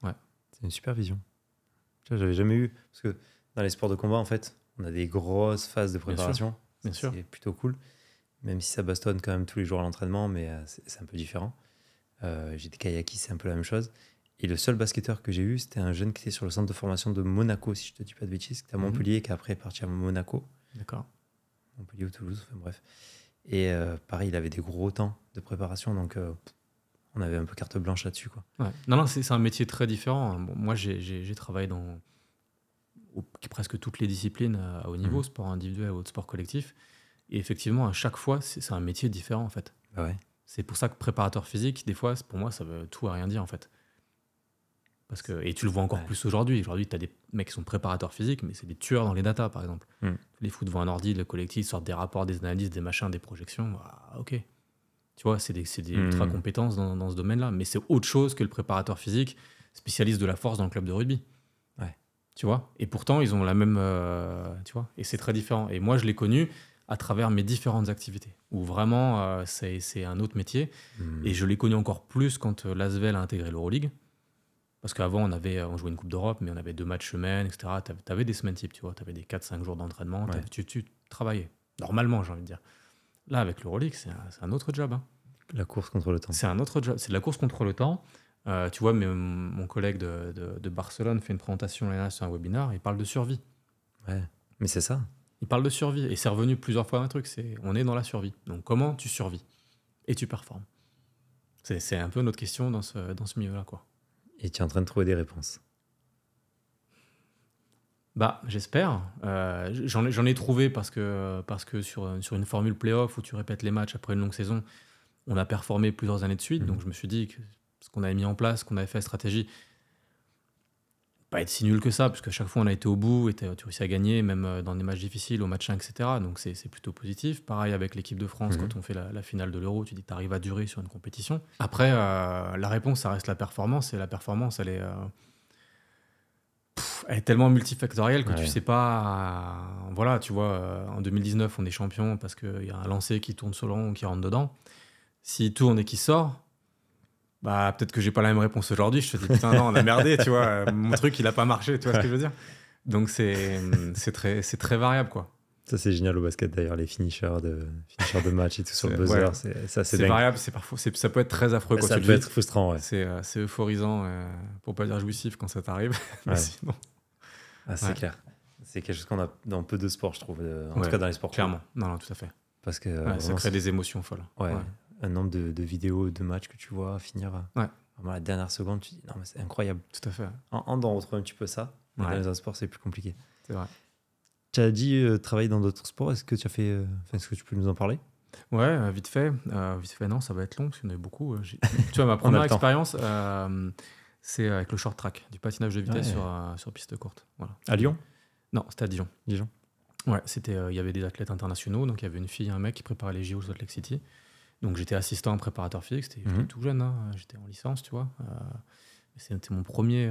Ouais. C'est une super vision. Tu vois, j'avais jamais eu... Parce que dans les sports de combat, en fait, on a des grosses phases de préparation. Bien sûr. C'est plutôt cool. Même si ça bastonne quand même tous les jours à l'entraînement, mais c'est un peu différent. J'ai des kayakis, c'est un peu la même chose. Et le seul basketteur que j'ai eu, c'était un jeune qui était sur le centre de formation de Monaco, si je te dis pas de bêtises, qui était à Montpellier, qui après est parti à Monaco. D'accord. Montpellier ou Toulouse, enfin bref. Et pareil, il avait des gros temps de préparation, donc on avait un peu carte blanche là-dessus, quoi. Ouais. Non, c'est un métier très différent. Bon, moi, j'ai travaillé dans presque toutes les disciplines à haut niveau, sport individuel ou sport collectif. Et effectivement, à chaque fois, c'est un métier différent, en fait. Ouais. C'est pour ça que préparateur physique, des fois, pour moi, ça veut tout et rien dire, en fait. Et tu le vois encore plus aujourd'hui. Aujourd'hui, tu as des mecs qui sont préparateurs physiques, mais c'est des tueurs dans les datas, par exemple. Les fous devant un ordi, le collectif, sortent des rapports, des analyses, des machins, des projections. Ok. Tu vois, c'est des ultra compétences dans ce domaine-là. Mais c'est autre chose que le préparateur physique spécialiste de la force dans le club de rugby. Ouais. Tu vois. Et pourtant, ils ont la même... tu vois. Et c'est très différent. Et moi, je l'ai connu à travers mes différentes activités, où vraiment, c'est un autre métier. Et je l'ai connu encore plus quand l'Asvel a intégré l'Euroleague. Parce qu'avant, on jouait une Coupe d'Europe, mais on avait 2 matchs semaine, etc. Tu avais des semaines types, tu vois. Tu avais des 4-5 jours d'entraînement. Ouais. Tu travaillais. Normalement, j'ai envie de dire. Là, avec l'Euroleague, c'est un autre job. Hein. La course contre le temps. C'est un autre job. C'est de la course contre le temps. Tu vois, mon collègue de Barcelone fait une présentation là, sur un webinaire. Il parle de survie. Ouais, mais c'est ça. Il parle de survie. Et c'est revenu plusieurs fois dans le truc. On est dans la survie. Donc, comment tu survis et tu performes? C'est un peu notre question dans ce milieu-là, quoi. Et tu es en train de trouver des réponses. Bah, j'espère. J'en ai trouvé parce que sur une formule play-off où tu répètes les matchs après une longue saison, on a performé plusieurs années de suite. Donc, je me suis dit que ce qu'on avait mis en place, ce qu'on avait fait, stratégie, pas être si nul que ça, parce qu'à chaque fois, on a été au bout et tu réussis à gagner, même dans des matchs difficiles, au match 5, etc. Donc, c'est plutôt positif. Pareil avec l'équipe de France, quand on fait la finale de l'Euro, tu dis que tu arrives à durer sur une compétition. Après, la réponse, ça reste la performance. Et la performance, elle est tellement multifactorielle que tu sais pas... voilà, tu vois, en 2019, on est champion parce qu'il y a un lancer qui tourne sur le rond ou qui rentre dedans. S'il tourne et qu'il sort... Bah, peut-être que j'ai pas la même réponse aujourd'hui. Je te dis, putain, non, on a merdé, tu vois. Mon truc, il a pas marché, tu vois ce que je veux dire? Donc, c'est très variable, quoi. Ça, c'est génial au basket, d'ailleurs, les finishers de match et tout sur le buzzer. Ouais. C'est variable, parfois, ça peut être très affreux. Quand ça peut être frustrant, ouais. C'est euphorisant, pour pas dire jouissif quand ça t'arrive. Mais sinon... c'est clair. C'est quelque chose qu'on a dans peu de sports, je trouve. En tout cas, dans les sports. Clairement. Non, tout à fait. Parce que ça crée des émotions folles. Ouais. Un nombre de vidéos, de matchs que tu vois finir vraiment la dernière seconde, tu dis non, mais c'est incroyable. Tout à fait. On retrouve un petit peu ça, mais dans les autres sports, c'est plus compliqué. C'est vrai. Tu as dit travailler dans d'autres sports, est-ce que tu as fait. Est-ce que tu peux nous en parler? Ouais, vite fait. Non, ça va être long parce qu'il y en a beaucoup. Tu vois, ma première expérience, c'est avec le short track, du patinage de vitesse sur piste courte. Voilà. À Lyon? Non, c'était à Dijon. Dijon. Ouais, il y avait des athlètes internationaux, donc il y avait une fille et un mec qui préparaient les JO de Salt Lake City. Donc j'étais assistant préparateur physique, j'étais tout jeune, hein, j'étais en licence, tu vois. C'était mon premier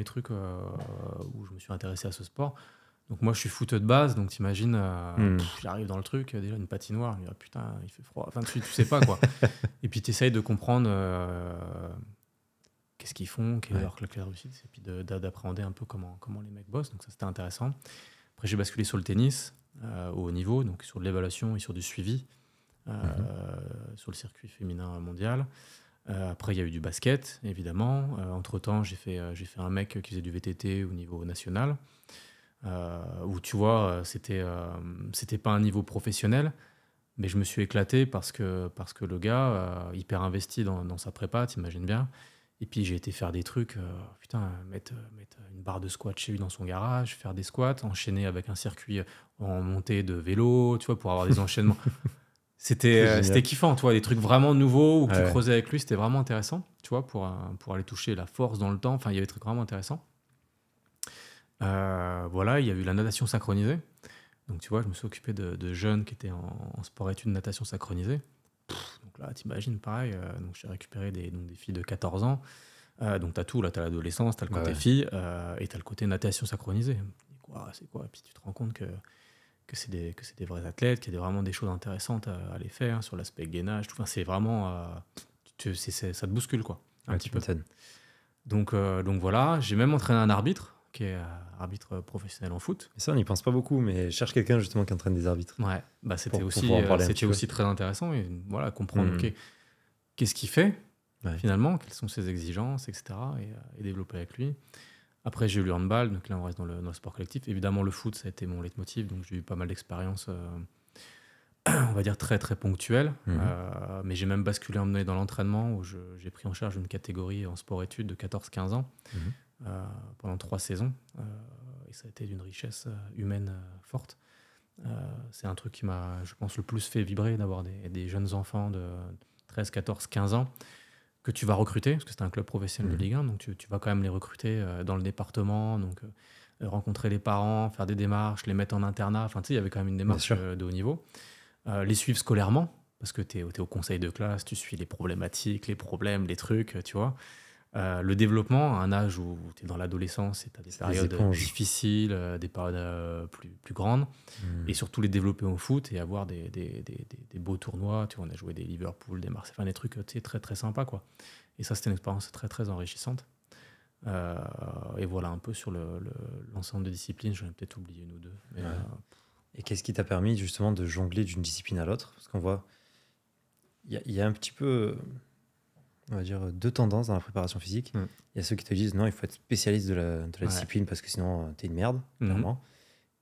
truc où je me suis intéressé à ce sport. Donc moi je suis footeux de base, donc t'imagines, j'arrive dans le truc, déjà une patinoire, je me dis, putain, il fait froid, enfin tu sais pas quoi. Et puis t'essayes de comprendre qu'est-ce qu'ils font, quelle est leur réussite, et puis d'appréhender un peu comment les mecs bossent, donc ça c'était intéressant. Après j'ai basculé sur le tennis au haut niveau, donc sur de l'évaluation et sur du suivi. Sur le circuit féminin mondial. Après, il y a eu du basket, évidemment. Entre-temps, j'ai fait un mec qui faisait du VTT au niveau national, où, tu vois, c'était pas un niveau professionnel, mais je me suis éclaté parce que le gars, hyper investi dans sa prépa, t'imagines bien. Et puis, j'ai été faire des trucs, mettre une barre de squat chez lui dans son garage, faire des squats, enchaîner avec un circuit en montée de vélo, tu vois, pour avoir des enchaînements. C'était kiffant, tu vois, des trucs vraiment nouveaux où tu creusais avec lui, c'était vraiment intéressant, tu vois, pour aller toucher la force dans le temps. Enfin, il y avait des trucs vraiment intéressants. Voilà, il y a eu la natation synchronisée. Donc, tu vois, je me suis occupé de jeunes qui étaient en sport-études natation synchronisée. Donc là, t'imagines, pareil. Donc, j'ai récupéré des filles de 14 ans. Donc, t'as tout, là, t'as l'adolescence, t'as le côté fille, et t'as le côté natation synchronisée. C'est quoi? Et puis, tu te rends compte que c'est des vrais athlètes, qu'il y a vraiment des choses intéressantes à aller faire sur l'aspect gainage. Enfin, c'est vraiment... ça te bouscule, quoi, un petit peu. Donc voilà, j'ai même entraîné un arbitre, qui est arbitre professionnel en foot. Et ça, on n'y pense pas beaucoup, mais je cherche quelqu'un justement qui entraîne des arbitres. Ouais, bah, c'était aussi très intéressant. Et voilà, comprendre qu'est-ce qu'il fait, finalement, quelles sont ses exigences, etc. Et développer avec lui. Après, j'ai eu le handball, donc là, on reste dans le sport collectif. Évidemment, le foot, ça a été mon leitmotiv, donc j'ai eu pas mal d'expériences, on va dire, très, très ponctuelles. Mais j'ai même basculé dans l'entraînement, où j'ai pris en charge une catégorie en sport-études de 14-15 ans pendant 3 saisons. Et ça a été d'une richesse humaine forte. C'est un truc qui m'a, je pense, le plus fait vibrer, d'avoir des jeunes enfants de 13, 14, 15 ans que tu vas recruter, parce que c'est un club professionnel de Ligue 1, donc tu vas quand même les recruter dans le département, donc rencontrer les parents, faire des démarches, les mettre en internat, enfin tu sais, il y avait quand même une démarche de haut niveau. Les suivre scolairement, parce que tu es au conseil de classe, tu suis les problématiques, les problèmes, les trucs, tu vois. Le développement, à un âge où tu es dans l'adolescence et tu as des C'est des périodes éponges. difficiles, des périodes plus grandes, Hmm. et surtout les développer au foot et avoir des beaux tournois. Tu vois, on a joué des Liverpool, des Marseille, enfin, des trucs très, très sympas, quoi. Et ça, c'était une expérience très, très enrichissante. Et voilà, un peu sur l'ensemble des disciplines, j'en ai peut-être oublié une ou deux. Mais, Ouais. Et qu'est-ce qui t'a permis justement de jongler d'une discipline à l'autre? Parce qu'on voit, il y a un petit peu, on va dire, deux tendances dans la préparation physique. Mm. Il y a ceux qui te disent non, il faut être spécialiste de la Ouais. discipline parce que sinon t'es une merde, Mhm. clairement.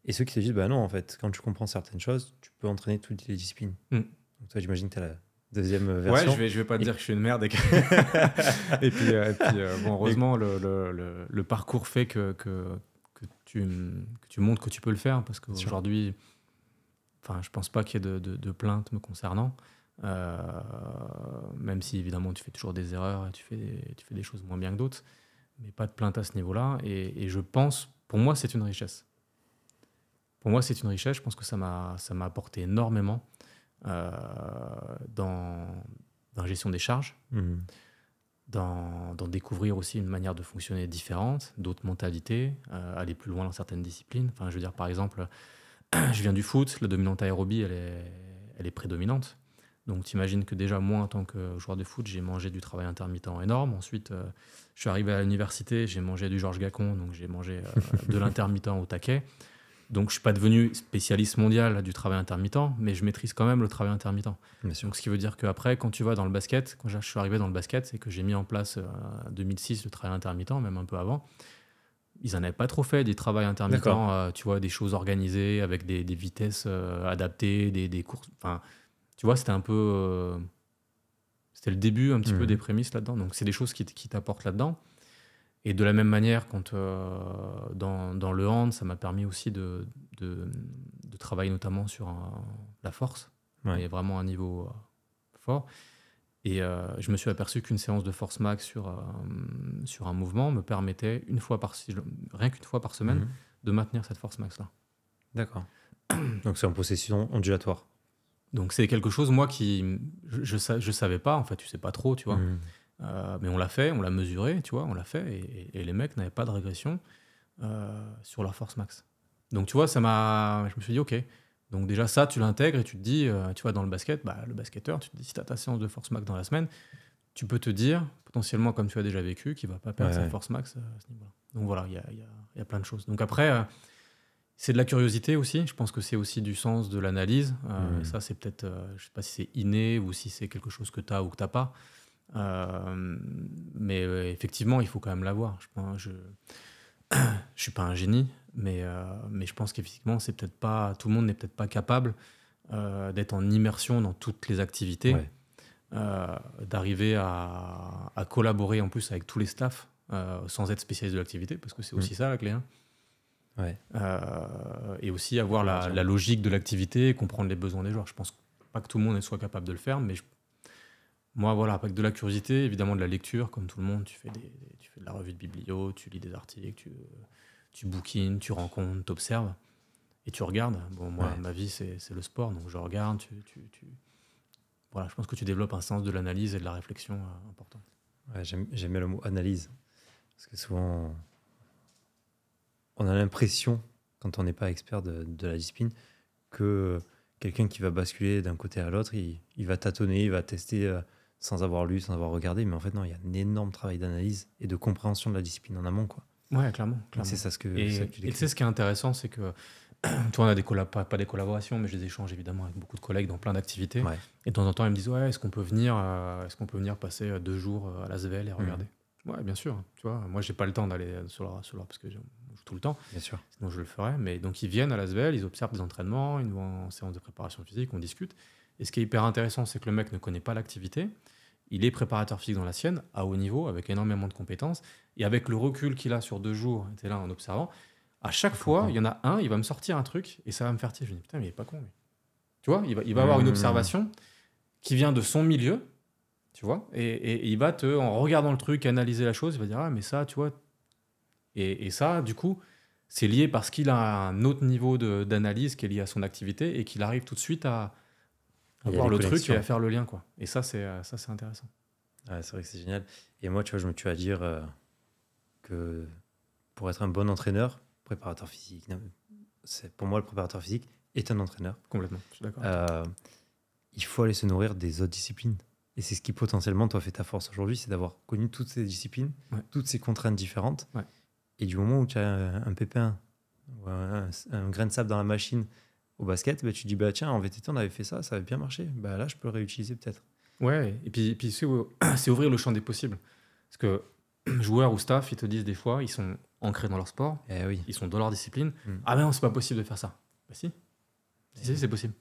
Et ceux qui te disent bah non, en fait, quand tu comprends certaines choses, tu peux entraîner toutes les disciplines. Mm. Donc toi, j'imagine que tu as la deuxième Ouais, version. je vais pas te dire que je suis une merde. Et puis, bon, heureusement, le parcours fait que tu montres que tu peux le faire, parce Sûr. qu'aujourd'hui, enfin, je pense pas qu'il y ait de plaintes me concernant. Même si évidemment tu fais toujours des erreurs et tu fais des choses moins bien que d'autres, mais pas de plainte à ce niveau-là. Et je pense, pour moi, c'est une richesse. Pour moi, c'est une richesse. Je pense que ça m'a apporté énormément dans la gestion des charges, Mhm. dans découvrir aussi une manière de fonctionner différente, d'autres mentalités, aller plus loin dans certaines disciplines. Enfin, je veux dire, par exemple, je viens du foot, la dominante aérobie, elle est prédominante. Donc, tu imagines que déjà, moi, en tant que joueur de foot, j'ai mangé du travail intermittent énorme. Ensuite, je suis arrivé à l'université, j'ai mangé du Georges Gacon, donc j'ai mangé de l'intermittent au taquet. Donc, je ne suis pas devenu spécialiste mondial du travail intermittent, mais je maîtrise quand même le travail intermittent. Bien sûr. Donc, ce qui veut dire qu'après, quand tu vas dans le basket, quand je suis arrivé dans le basket, c'est que j'ai mis en place en 2006 le travail intermittent, même un peu avant. Ils n'en avaient pas trop fait des travails intermittents, tu vois, des choses organisées avec des vitesses adaptées, des courses. Enfin, tu vois, c'était un peu. C'était le début un petit peu des prémices là-dedans. Donc, c'est des choses qui t'apportent là-dedans. Et de la même manière, quand dans le hand, ça m'a permis aussi de travailler notamment sur la force, Ouais. et vraiment un niveau fort. Et je me suis aperçu qu'une séance de force max sur un mouvement me permettait rien qu'une fois par semaine Mhm. de maintenir cette force max-là. D'accord. Donc c'est en possession ondulatoire. Donc c'est quelque chose, moi, je savais pas, en fait, tu sais pas trop, tu vois. Mhm. Mais on l'a fait, on l'a mesuré, tu vois, on l'a fait, et les mecs n'avaient pas de régression sur leur force max. Donc tu vois, je me suis dit, ok. Donc déjà ça, tu l'intègres et tu te dis, tu vois, dans le basket, le basketteur, tu te dis, si tu as ta séance de force max dans la semaine, tu peux te dire, potentiellement, comme tu as déjà vécu, qu'il ne va pas perdre sa force max à ce niveau-là. Donc voilà, il y a plein de choses. Donc après, c'est de la curiosité aussi. Je pense que c'est aussi du sens de l'analyse. Et ça, c'est peut-être, je ne sais pas si c'est inné ou si c'est quelque chose que tu as ou que tu n'as pas. Mais effectivement, il faut quand même l'avoir. Je suis pas un génie, mais je pense qu'effectivement, c'est peut-être pas, tout le monde n'est peut-être pas capable d'être en immersion dans toutes les activités, d'arriver à collaborer en plus avec tous les staffs sans être spécialiste de l'activité, parce que c'est aussi ça la clé. Hein. Ouais. Et aussi avoir la logique de l'activité et comprendre les besoins des joueurs. Je pense pas que tout le monde soit capable de le faire, mais moi, voilà, avec de la curiosité, évidemment de la lecture, comme tout le monde, tu fais de la revue de biblio, tu lis des articles, tu bookines, tu rencontres, tu observes et tu regardes. Bon, moi, ma vie, c'est le sport, donc je regarde. Voilà, je pense que tu développes un sens de l'analyse et de la réflexion important. Ouais, j'aime bien le mot analyse, parce que souvent, on a l'impression, quand on n'est pas expert de la discipline, que quelqu'un qui va basculer d'un côté à l'autre, il va tâtonner, il va tester sans avoir lu, sans avoir regardé. Mais en fait, non, il y a un énorme travail d'analyse et de compréhension de la discipline en amont, quoi. Ouais, clairement. C'est ça que tu Et décris. tu sais, ce qui est intéressant, c'est que tu vois, on a pas des collaborations, mais j'ai des échanges évidemment avec beaucoup de collègues dans plein d'activités. Ouais. Et de temps en temps, ils me disent, ouais, est-ce qu'on peut venir passer 2 jours à l'Asvel et regarder? Ouais, bien sûr. Tu vois, moi, j'ai pas le temps d'aller sur leur parce que je joue tout le temps. Bien sûr. Sinon, je le ferais. Mais donc, ils viennent à l'Asvel, ils observent des entraînements, ils nous voient en séance de préparation physique, on discute. Et ce qui est hyper intéressant, c'est que le mec ne connaît pas l'activité. Il est préparateur physique dans la sienne, à haut niveau, avec énormément de compétences. Et avec le recul qu'il a sur 2 jours, il était là en observant, à chaque fois, il y en a un, il va me sortir un truc et ça va me faire tirer. Je me dis, putain, mais il est pas con, lui. Tu vois, il va avoir une observation qui vient de son milieu, tu vois, et il va en regardant le truc, analyser la chose, il va dire, ah, mais ça, tu vois. Et ça, du coup, c'est lié parce qu'il a un autre niveau d'analyse qui est lié à son activité et qu'il arrive tout de suite à voir le truc et à faire le lien, quoi. Et ça, c'est intéressant. Ouais, c'est vrai que c'est génial. Et moi, tu vois, je me tue à dire que pour être un bon entraîneur, préparateur physique, pour moi, le préparateur physique est un entraîneur. Complètement, je suis d'accord avec toi. Il faut aller se nourrir des autres disciplines. Et c'est ce qui potentiellement, toi, fait ta force aujourd'hui, c'est d'avoir connu toutes ces disciplines, toutes ces contraintes différentes. Ouais. Et du moment où tu as un pépin, ou un grain de sable dans la machine au basket, bah, tu te dis, bah, tiens, en VTT, on avait fait ça, ça avait bien marché. Bah, là, je peux le réutiliser peut-être. Ouais, et puis c'est ouvrir le champ des possibles. Parce que joueurs ou staff, ils te disent des fois, ils sont ancrés dans leur sport, Oui. ils sont dans leur discipline. Ah ben non, c'est pas possible de faire ça. Bah si, c'est possible.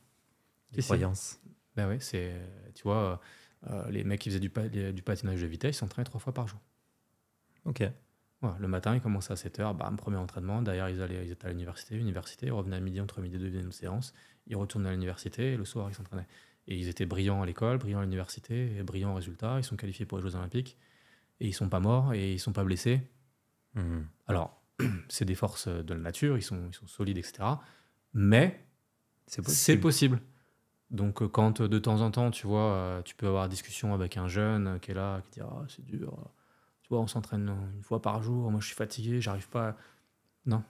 Les croyances. Ben ouais, tu vois, les mecs qui faisaient du patinage de vitesse, ils s'entraînaient 3 fois par jour. Ok. Voilà, le matin, ils commençaient à 7h, bam, premier entraînement. Derrière, ils étaient à l'université, ils revenaient à midi, entre midi et deux, ils faisaient une séance. Ils retournaient à l'université et le soir, ils s'entraînaient. Et ils étaient brillants à l'école, brillants à l'université, et brillants en résultats. Ils sont qualifiés pour les Jeux Olympiques. Et ils sont pas morts et ils sont pas blessés. Alors, c'est des forces de la nature, ils sont solides, etc. Mais c'est possible. Donc, quand de temps en temps, tu vois, tu peux avoir une discussion avec un jeune qui est là, qui dit « Ah, c'est dur. Tu vois, on s'entraîne une fois par jour. Moi, je suis fatigué, j'arrive pas. » Non,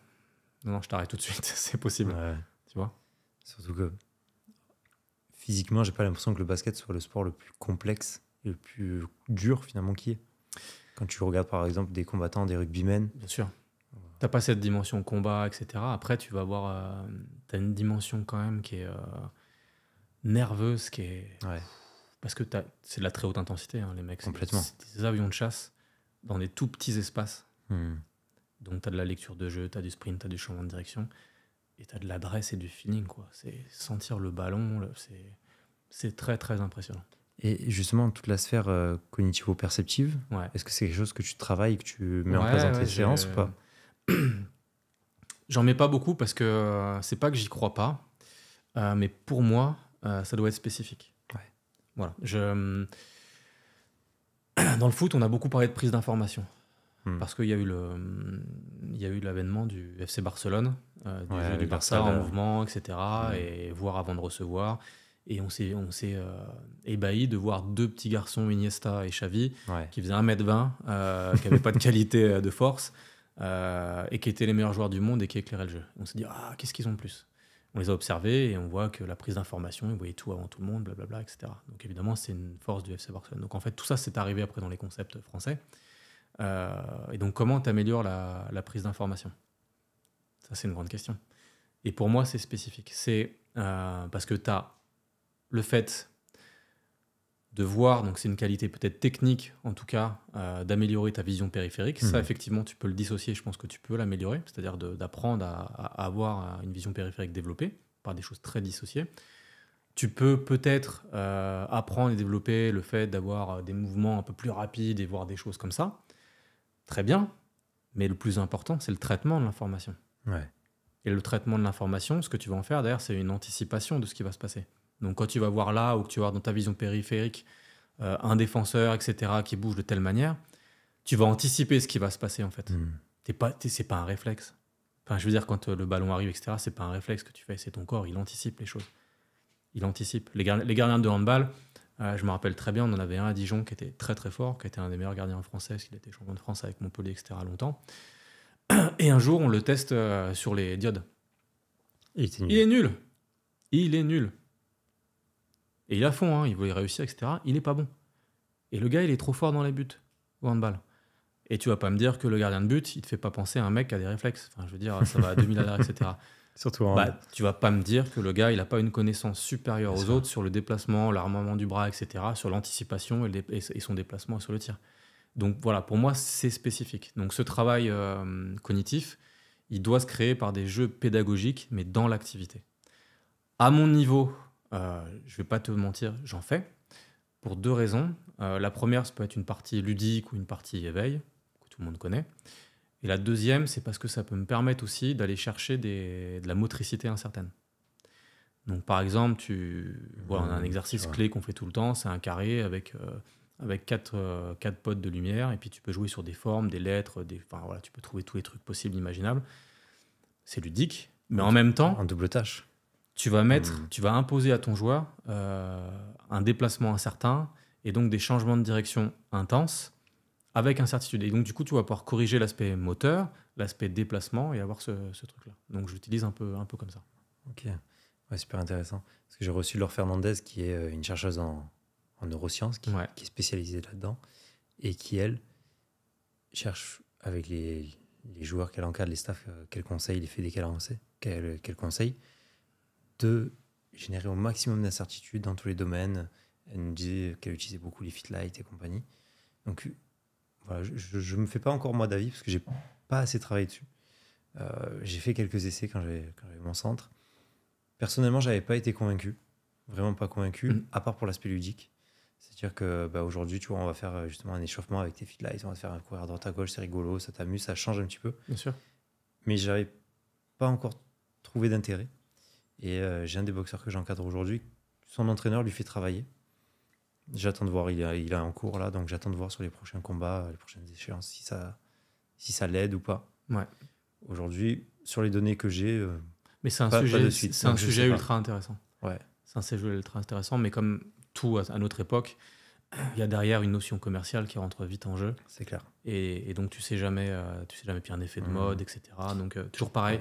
je t'arrête tout de suite. C'est possible. Ouais. Tu vois. Surtout que physiquement, j'ai pas l'impression que le basket soit le sport le plus complexe et le plus dur finalement qui est. Quand tu regardes par exemple des combattants, des rugbymen. Bien sûr. T'as pas cette dimension combat, etc. Après, tu vas avoir. T'as une dimension quand même qui est nerveuse, qui est. Ouais. Parce que c'est de la très haute intensité, hein, les mecs. Complètement. C'est des avions de chasse dans des tout petits espaces. Donc, tu as de la lecture de jeu, tu as du sprint, tu as du changement de direction. Et tu as de l'adresse et du feeling, quoi. C'est sentir le ballon, c'est très, très impressionnant. Et justement, toute la sphère cognitivo-perceptive, est-ce que c'est quelque chose que tu travailles, que tu mets en place dans tes séances ou pas? J'en mets pas beaucoup parce que c'est pas que j'y crois pas, mais pour moi, ça doit être spécifique. Voilà. Dans le foot, on a beaucoup parlé de prise d'information. Parce qu'il y a eu l'avènement du FC Barcelone, du jeu du Barça en mouvement, etc. Et voir avant de recevoir. Et on s'est ébahi de voir deux petits garçons, Iniesta et Xavi, qui faisaient 1m20, qui n'avaient pas de qualité de force, et qui étaient les meilleurs joueurs du monde et qui éclairaient le jeu. On s'est dit, qu'est-ce qu'ils ont de plus? On les a observés et on voit que la prise d'information, ils voyaient tout avant tout le monde, blablabla, etc. Donc évidemment, c'est une force du FC Barcelone. Donc en fait, tout ça, c'est arrivé après dans les concepts français. Et donc, comment tu améliores la prise d'information? Ça, c'est une grande question. Et pour moi, c'est spécifique. C'est parce que tu as le fait de voir, donc c'est une qualité peut-être technique, en tout cas, d'améliorer ta vision périphérique. Ça, effectivement, tu peux le dissocier, je pense que tu peux l'améliorer, c'est-à-dire d'apprendre à avoir une vision périphérique développée par des choses très dissociées. Tu peux peut-être apprendre et développer le fait d'avoir des mouvements un peu plus rapides et voir des choses comme ça. Très bien, mais le plus important, c'est le traitement de l'information. Et le traitement de l'information, ce que tu vas en faire, d'ailleurs, c'est une anticipation de ce qui va se passer. Donc, quand tu vas voir là, ou que tu vas voir dans ta vision périphérique un défenseur, etc., qui bouge de telle manière, tu vas anticiper ce qui va se passer, en fait. C'est pas un réflexe. Enfin, je veux dire, quand le ballon arrive, etc., c'est pas un réflexe que tu fais, c'est ton corps, il anticipe les choses. Il anticipe. Les gardiens de handball, je me rappelle très bien, on en avait un à Dijon qui était très très fort, qui était un des meilleurs gardiens français, parce qu'il était champion de France avec Montpellier, etc. longtemps. Et un jour, on le teste sur les diodes. Il est nul. Il est nul. Et il est à fond, hein, il voulait réussir, etc. Il est pas bon. Et le gars, il est trop fort dans les buts au handball. Et tu vas pas me dire que le gardien de but, il te fait pas penser à un mec qui a des réflexes. Enfin, je veux dire, ça va à 2000 à l'heure, etc. Surtout tu vas pas me dire que le gars, il a pas une connaissance supérieure aux autres sur le déplacement, l'armement du bras, etc., sur l'anticipation et son déplacement sur le tir. Donc voilà, pour moi, c'est spécifique. Donc ce travail cognitif, il doit se créer par des jeux pédagogiques, mais dans l'activité. À mon niveau, je vais pas te mentir, j'en fais, pour deux raisons. La première, ça peut être une partie ludique ou une partie éveil, que tout le monde connaît. Et la deuxième, c'est parce que ça peut me permettre aussi d'aller chercher de la motricité incertaine. Donc par exemple, on a un exercice clé qu'on fait tout le temps, c'est un carré avec 4 potes de lumière, et puis tu peux jouer sur des formes, des lettres, tu peux trouver tous les trucs possibles, imaginables. C'est ludique, mais en même temps... En double tâche. Tu vas imposer à ton joueur un déplacement incertain et donc des changements de direction intenses avec incertitude. Et donc, du coup, tu vas pouvoir corriger l'aspect moteur, l'aspect déplacement et avoir ce truc-là. Donc, je l'utilise un peu comme ça. Ok, ouais, super intéressant. Parce que j'ai reçu Laure Fernandez, qui est une chercheuse en neurosciences, qui est spécialisée là-dedans, et qui, elle, cherche avec les joueurs qu'elle encadre, les staffs qu'elle conseille, les fédés qu'elle conseille, de générer au maximum d'incertitudes dans tous les domaines. Elle nous disait qu'elle utilisait beaucoup les Fitlight et compagnie. Donc, voilà, je ne me fais pas encore moi d'avis parce que je n'ai pas assez travaillé dessus. J'ai fait quelques essais quand j'avais mon centre. Personnellement, je n'avais pas été convaincu. Vraiment pas convaincu, à part pour l'aspect ludique. C'est-à-dire que aujourd'hui, tu vois, on va faire justement un échauffement avec tes Fitlights, on va te faire un courir à droite à gauche, c'est rigolo, ça t'amuse, ça change un petit peu. Bien sûr. Mais je n'avais pas encore trouvé d'intérêt. Et j'ai un des boxeurs que j'encadre aujourd'hui, son entraîneur lui fait travailler. J'attends de voir, il est en cours là, donc j'attends de voir sur les prochains combats, les prochaines échéances, si ça l'aide ou pas. Ouais. Aujourd'hui, sur les données que j'ai, mais c'est un sujet ultra intéressant. Ouais. C'est un sujet ultra intéressant, mais comme tout à notre époque, il y a derrière une notion commerciale qui rentre vite en jeu. C'est clair. Et donc tu sais jamais, puis un effet de mode, etc. Donc toujours pareil,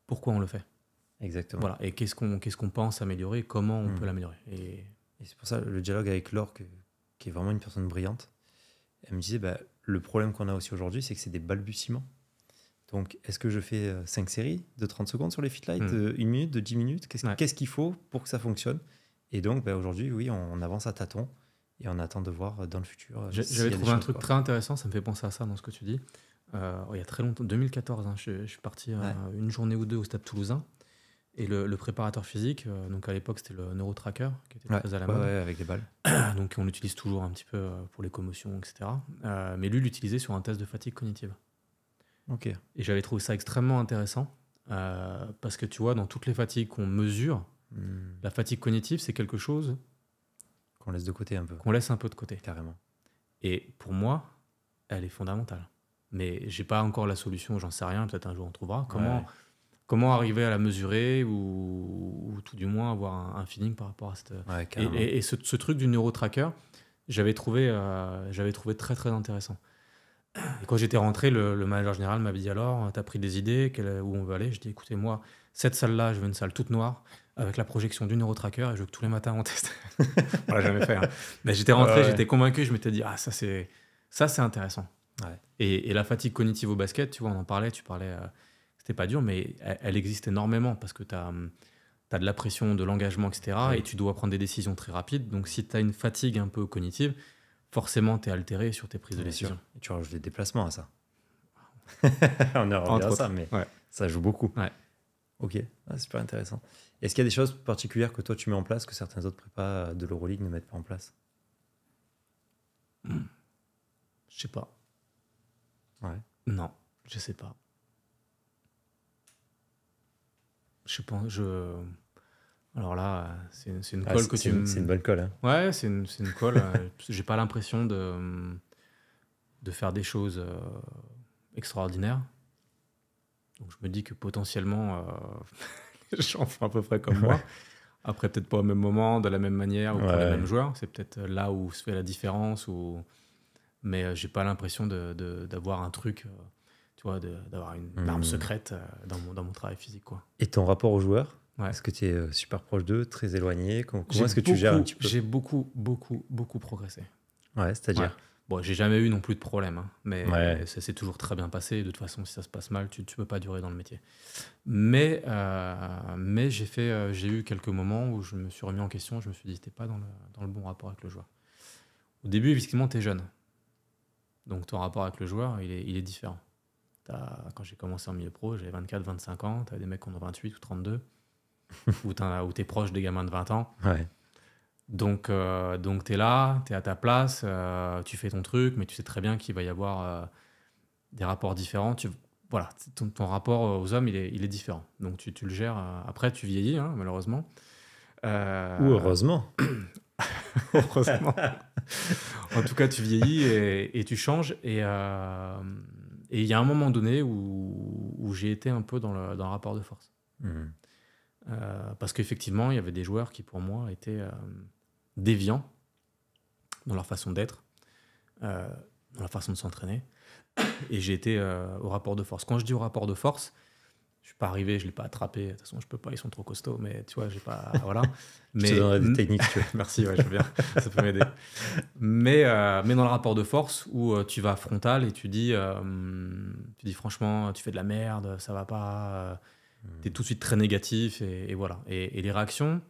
pourquoi on le fait? Exactement. Voilà. Et qu'est-ce qu'on pense améliorer, comment on peut l'améliorer. Et c'est pour ça le dialogue avec Laure, qui est vraiment une personne brillante, elle me disait, le problème qu'on a aussi aujourd'hui, c'est que c'est des balbutiements. Donc, est-ce que je fais 5 séries de 30 secondes sur les Fitlight, de 1 minute, de 10 minutes? Qu'est-ce qu'il faut pour que ça fonctionne? Et donc, aujourd'hui, oui, on avance à tâtons et on attend de voir dans le futur. J'avais trouvé un truc très intéressant, ça me fait penser à ça dans ce que tu dis. Il y a très longtemps, 2014, je suis parti une journée ou deux au Stade Toulousain. Et le préparateur physique, donc à l'époque, c'était le NeuroTracker, qui était très à la mode. Ouais, avec des balles. Donc, on l'utilise toujours un petit peu pour les commotions, etc. Mais lui, l'utilisait sur un test de fatigue cognitive. Ok. Et j'avais trouvé ça extrêmement intéressant parce que tu vois, dans toutes les fatigues qu'on mesure, la fatigue cognitive, c'est quelque chose qu'on laisse de côté un peu. Qu'on laisse un peu de côté. Carrément. Et pour moi, elle est fondamentale. Mais j'ai pas encore la solution, j'en sais rien, peut-être un jour on trouvera. Comment arriver à la mesurer ou tout du moins avoir un feeling par rapport à cette... Et ce truc du NeuroTracker, j'avais trouvé très très intéressant. Et quand j'étais rentré, le manager général m'avait dit alors, t'as pris des idées, où on veut aller? Je dis écoutez, moi, cette salle-là, je veux une salle toute noire avec la projection du NeuroTracker et je veux que tous les matins on teste. On l'a jamais fait. Hein. Mais j'étais rentré, j'étais convaincu, je m'étais dit ça c'est intéressant. Ouais. Et la fatigue cognitive au basket, tu vois, on en parlait, c'était pas dur, mais elle existe énormément parce que t'as de la pression, de l'engagement, etc. Et tu dois prendre des décisions très rapides. Donc si t'as une fatigue un peu cognitive, forcément, tu es altéré sur tes prises de décision. Et tu rajoutes des déplacements à ça. On en revient à ça, mais ça joue beaucoup. Ouais. Ok, super intéressant. Est-ce qu'il y a des choses particulières que toi tu mets en place que certains autres prépas de l'Euroleague ne mettent pas en place? Je sais pas. Ouais. Non, je sais pas. Je pense, alors là, c'est une colle que tu... C'est une bonne colle. Hein. Ouais, c'est une colle. J'ai pas l'impression de faire des choses extraordinaires. Donc je me dis que potentiellement, les gens font à peu près comme moi. Après, peut-être pas au même moment, de la même manière, ou pour les mêmes joueurs. C'est peut-être là où se fait la différence. Mais j'ai pas l'impression d'avoir un truc, tu vois, d'avoir une arme secrète dans mon travail physique, quoi. Et ton rapport aux joueurs? Est-ce que tu es super proche d'eux, très éloigné? Comment est-ce que tu gères un petit peu? J'ai beaucoup progressé. Ouais, c'est-à-dire? Ouais. Bon, j'ai jamais eu non plus de problème, hein, mais ça s'est toujours très bien passé. De toute façon, si ça se passe mal, tu peux pas durer dans le métier. Mais j'ai eu quelques moments où je me suis remis en question. Je me suis dit, t'es pas dans le bon rapport avec le joueur. Au début, effectivement, t'es jeune. Donc ton rapport avec le joueur, il est différent. Quand j'ai commencé en milieu pro, j'avais 24, 25 ans. T'as des mecs qui en ont 28 ou 32. Où t'es proche des gamins de 20 ans. Ouais. Donc t'es là, t'es à ta place, tu fais ton truc, mais tu sais très bien qu'il va y avoir des rapports différents. Voilà, ton rapport aux hommes, il est différent. Donc tu le gères. Après, tu vieillis, hein, malheureusement. Ou heureusement. Heureusement. En tout cas, tu vieillis et tu changes. Et il y a un moment donné où j'ai été un peu dans le rapport de force. Parce qu'effectivement, il y avait des joueurs qui, pour moi, étaient déviants dans leur façon d'être, dans leur façon de s'entraîner. Et j'ai été au rapport de force. Quand je dis au rapport de force, je suis pas arrivé, je l'ai pas attrapé. De toute façon, je peux pas, ils sont trop costauds. Mais tu vois, j'ai pas, voilà. Je te donnerai des techniques, si tu veux. Merci, ouais, je veux bien. Ça peut m'aider. Mais dans le rapport de force où tu vas frontal et tu dis franchement, tu fais de la merde, ça va pas. Tu es tout de suite très négatif et voilà. Et les réactions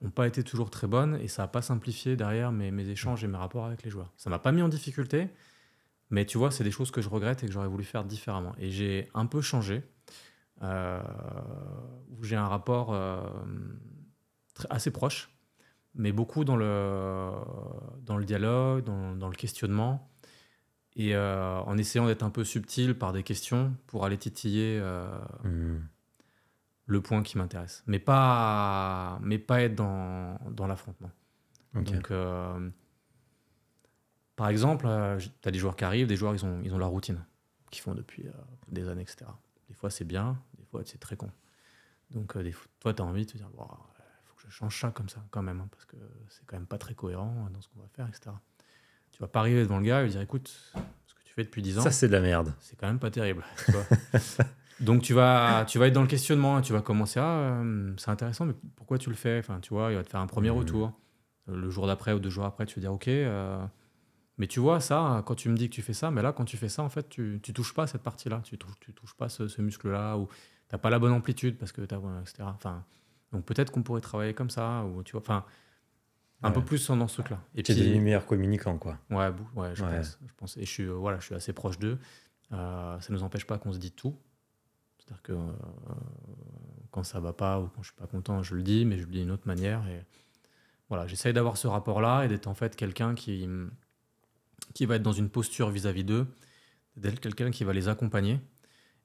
n'ont pas été toujours très bonnes et ça n'a pas simplifié derrière mes échanges et mes rapports avec les joueurs. Ça m'a pas mis en difficulté, mais tu vois, c'est des choses que je regrette et que j'aurais voulu faire différemment. Et j'ai un peu changé, où j'ai un rapport assez proche, mais beaucoup dans le dialogue, dans le questionnement, et en essayant d'être un peu subtil par des questions pour aller titiller le point qui m'intéresse. Mais pas être dans l'affrontement. Ok. Donc, par exemple, tu as des joueurs qui arrivent, des joueurs, ils ont leur routine, qu'ils font depuis des années, etc. Des fois, c'est bien, des fois, c'est très con. Donc, toi, tu as envie de te dire, il faut que je change ça comme ça, quand même, hein, parce que c'est quand même pas très cohérent dans ce qu'on va faire, etc. Tu vas pas arriver devant le gars et lui dire, écoute, ce que tu fais depuis 10 ans, Ça, c'est de la merde. c'est quand même pas terrible. Tu vois. Donc, tu vas être dans le questionnement, tu vas commencer à, c'est intéressant, mais pourquoi tu le fais? Enfin, tu vois, il va te faire un premier retour. Le jour d'après ou 2 jours après, tu vas dire, ok, mais tu vois, ça, quand tu me dis que tu fais ça, mais là, quand tu fais ça, en fait, tu touches pas cette partie-là, tu touches pas ce muscle-là, ou t'as pas la bonne amplitude, parce que etc. Enfin, donc peut-être qu'on pourrait travailler comme ça, ou tu vois, enfin, un peu plus dans ce truc-là. Et tu es devenu meilleur communicant, quoi. Ouais, je pense. Et je suis assez proche d'eux. Ça ne nous empêche pas qu'on se dit tout. C'est-à-dire que quand ça va pas ou quand je suis pas content, je le dis, mais je le dis d'une autre manière. Et voilà, j'essaye d'avoir ce rapport-là et d'être en fait quelqu'un qui va être dans une posture vis-à-vis d'eux, d'être quelqu'un qui va les accompagner.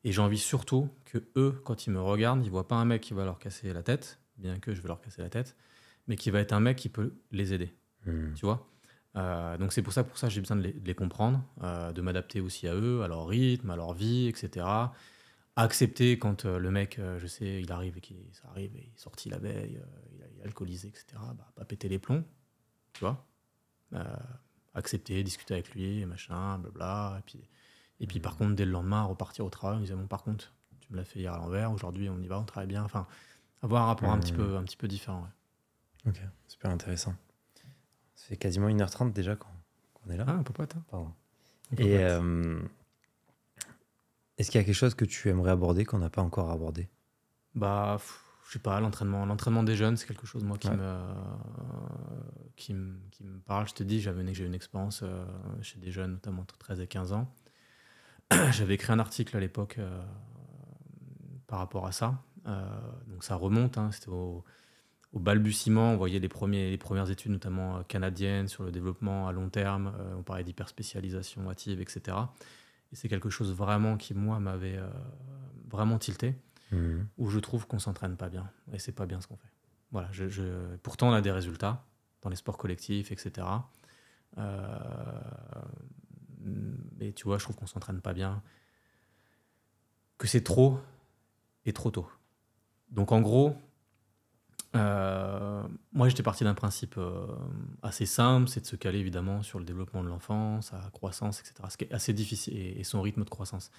Et j'ai envie surtout que eux, quand ils me regardent, ils voient pas un mec qui va leur casser la tête, bien que je vais leur casser la tête, mais qui va être un mec qui peut les aider. Tu vois. Donc c'est pour ça j'ai besoin de les comprendre, de m'adapter aussi à eux, à leur rythme, à leur vie, etc. Accepter quand le mec, je sais, il arrive et ça arrive et il est sorti la veille, il est alcoolisé, etc. Pas péter les plombs, tu vois. Accepter, discuter avec lui, machin, blabla. Et puis par contre, dès le lendemain, repartir au travail, on disait, bon, par contre, tu me l'as fait hier à l'envers, aujourd'hui on y va, on travaille bien. Enfin, avoir un rapport un petit peu différent. Ouais. Ok, super intéressant. Ça fait quasiment 1h30 déjà qu'on est là. Ah, un popote. Hein. Pardon. Et est-ce qu'il y a quelque chose que tu aimerais aborder qu'on n'a pas encore abordé? Je sais pas, l'entraînement des jeunes, c'est quelque chose moi qui me parle. Je te dis, j'ai eu une expérience chez des jeunes, notamment entre 13 et 15 ans. J'avais écrit un article à l'époque par rapport à ça. Donc ça remonte, hein, c'était au balbutiement. On voyait les premières études, notamment canadiennes, sur le développement à long terme. On parlait d'hyperspécialisation hâtive, etc. Et c'est quelque chose vraiment qui, moi, m'avait vraiment tilté. Où je trouve qu'on s'entraîne pas bien et c'est pas bien ce qu'on fait. Voilà, pourtant on a des résultats dans les sports collectifs, etc. Mais tu vois, je trouve qu'on s'entraîne pas bien, que c'est trop et trop tôt. Donc en gros, moi j'étais parti d'un principe assez simple, c'est de se caler évidemment sur le développement de l'enfant, sa croissance, etc. Ce qui est assez difficile, et son rythme de croissance.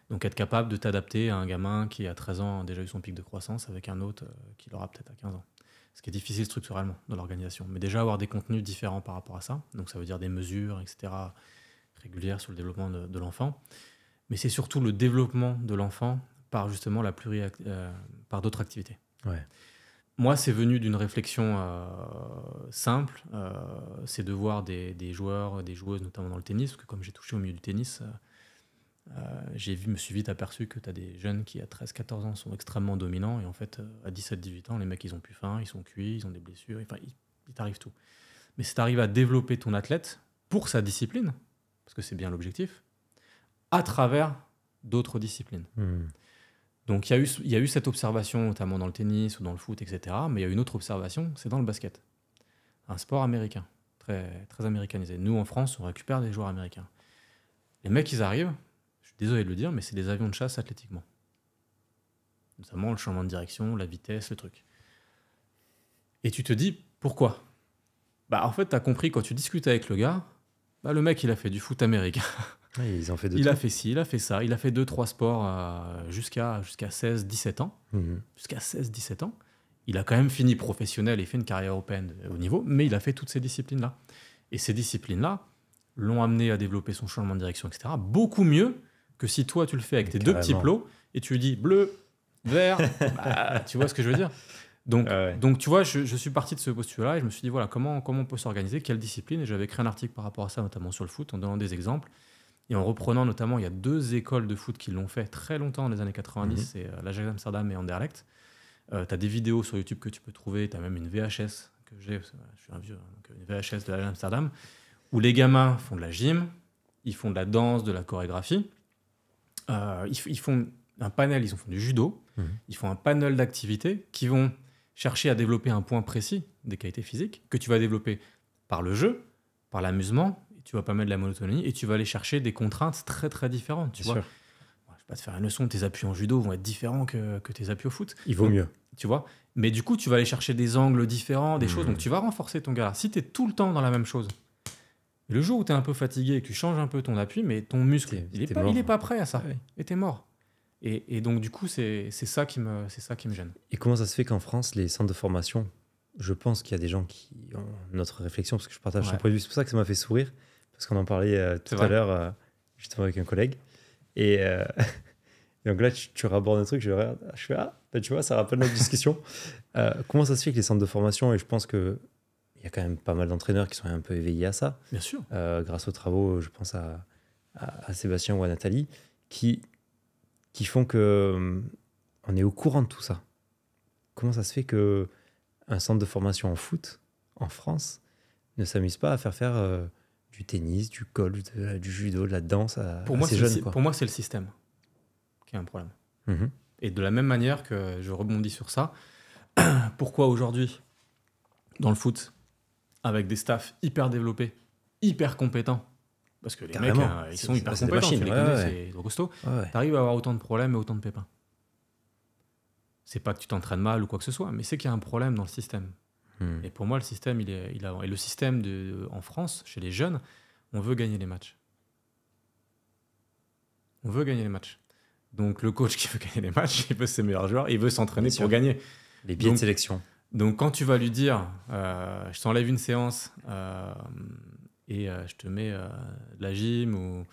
Donc être capable de t'adapter à un gamin qui à 13 ans a déjà eu son pic de croissance avec un autre qui l'aura peut-être à 15 ans. Ce qui est difficile structurellement dans l'organisation. Mais déjà avoir des contenus différents par rapport à ça, donc ça veut dire des mesures, etc. régulières sur le développement de l'enfant. Mais c'est surtout le développement de l'enfant par justement par d'autres activités. Ouais. Moi, c'est venu d'une réflexion simple, c'est de voir des joueurs, des joueuses, notamment dans le tennis, parce que comme j'ai touché au milieu du tennis, je me suis vite aperçu que tu as des jeunes qui, à 13-14 ans, sont extrêmement dominants, et en fait, à 17-18 ans, les mecs, ils ont plus faim, ils sont cuits, ils ont des blessures, enfin, il t'arrive tout. Mais si tu arrives à développer ton athlète pour sa discipline, parce que c'est bien l'objectif, à travers d'autres disciplines. Donc il y a eu cette observation, notamment dans le tennis ou dans le foot, etc. Mais il y a une autre observation, c'est dans le basket. Un sport américain, très, très américanisé. Nous, en France, on récupère des joueurs américains. Les mecs, ils arrivent, je suis désolé de le dire, mais c'est des avions de chasse athlétiquement. Notamment le changement de direction, la vitesse, le truc. Et tu te dis, pourquoi ? En fait, tu as compris quand tu discutes avec le gars, le mec, il a fait du foot américain. Ouais, ils ont fait de Il tout. a fait ci, il a fait ça, il a fait 2-3 sports jusqu'à 16-17 ans. Jusqu'à 16-17 ans. Il a quand même fini professionnel et fait une carrière européenne de haut niveau, mais il a fait toutes ces disciplines-là. Et ces disciplines-là l'ont amené à développer son changement de direction, etc. Beaucoup mieux que si toi, tu le fais avec tes 2 petits plots et tu lui dis bleu, vert, tu vois ce que je veux dire ? Donc, tu vois, je suis parti de ce postulat et je me suis dit, voilà, comment on peut s'organiser, quelle discipline ? Et j'avais écrit un article par rapport à ça, notamment sur le foot, en donnant des exemples. Et en reprenant notamment, il y a 2 écoles de foot qui l'ont fait très longtemps dans les années 90, c'est l'Ajax Amsterdam et Anderlecht. Tu as des vidéos sur YouTube que tu peux trouver, tu as même une VHS que j'ai, parce que je suis un vieux, donc une VHS de l'Ajax Amsterdam, où les gamins font de la gym, ils font de la danse, de la chorégraphie, ils font un panel, ils font du judo, ils font un panel d'activités qui vont chercher à développer un point précis des qualités physiques que tu vas développer par le jeu, par l'amusement, et tu vas pas mettre de la monotonie et tu vas aller chercher des contraintes très très différentes. Tu vois. Je vais pas te faire une leçon, tes appuis en judo vont être différents que tes appuis au foot. Il vaut mieux. Tu vois. Mais du coup, tu vas aller chercher des angles différents, des choses, donc tu vas renforcer ton gars. Si tu es tout le temps dans la même chose, le jour où tu es un peu fatigué et que tu changes un peu ton appui, mais ton muscle, il est pas prêt à ça. Ouais. Et tu es mort. Et donc, du coup, c'est ça qui me gêne. Et comment ça se fait qu'en France, les centres de formation, je pense qu'il y a des gens qui ont notre réflexion, parce que je partage son point de vue. C'est pour ça que ça m'a fait sourire, parce qu'on en parlait tout à l'heure, justement avec un collègue. Et donc là, tu rabordes un truc, je regarde, je fais tu vois, ça rappelle notre discussion. Comment ça se fait que les centres de formation, et je pense qu'il y a quand même pas mal d'entraîneurs qui sont un peu éveillés à ça. Bien sûr. Grâce aux travaux, je pense à Sébastien ou à Nathalie, qui font que on est au courant de tout ça. Comment ça se fait que un centre de formation en foot en France ne s'amuse pas à faire du tennis, du golf, du judo, de la danse à ces jeunes, quoi. Pour moi, c'est le système qui a un problème. Et de la même manière que je rebondis sur ça, pourquoi aujourd'hui, dans le foot, avec des staffs hyper développés, hyper compétents, parce que les mecs, ils sont hyper compétents, machines, tu les connais, c'est trop costaud, t'arrives à avoir autant de problèmes et autant de pépins. C'est pas que tu t'entraînes mal ou quoi que ce soit, mais c'est qu'il y a un problème dans le système. Et pour moi, le système, et le système en France, chez les jeunes, on veut gagner les matchs. On veut gagner les matchs. Donc le coach qui veut gagner les matchs, il veut ses meilleurs joueurs, il veut s'entraîner pour gagner. Les biais de sélection. Donc quand tu vas lui dire, je t'enlève une séance et je te mets de la gym ou...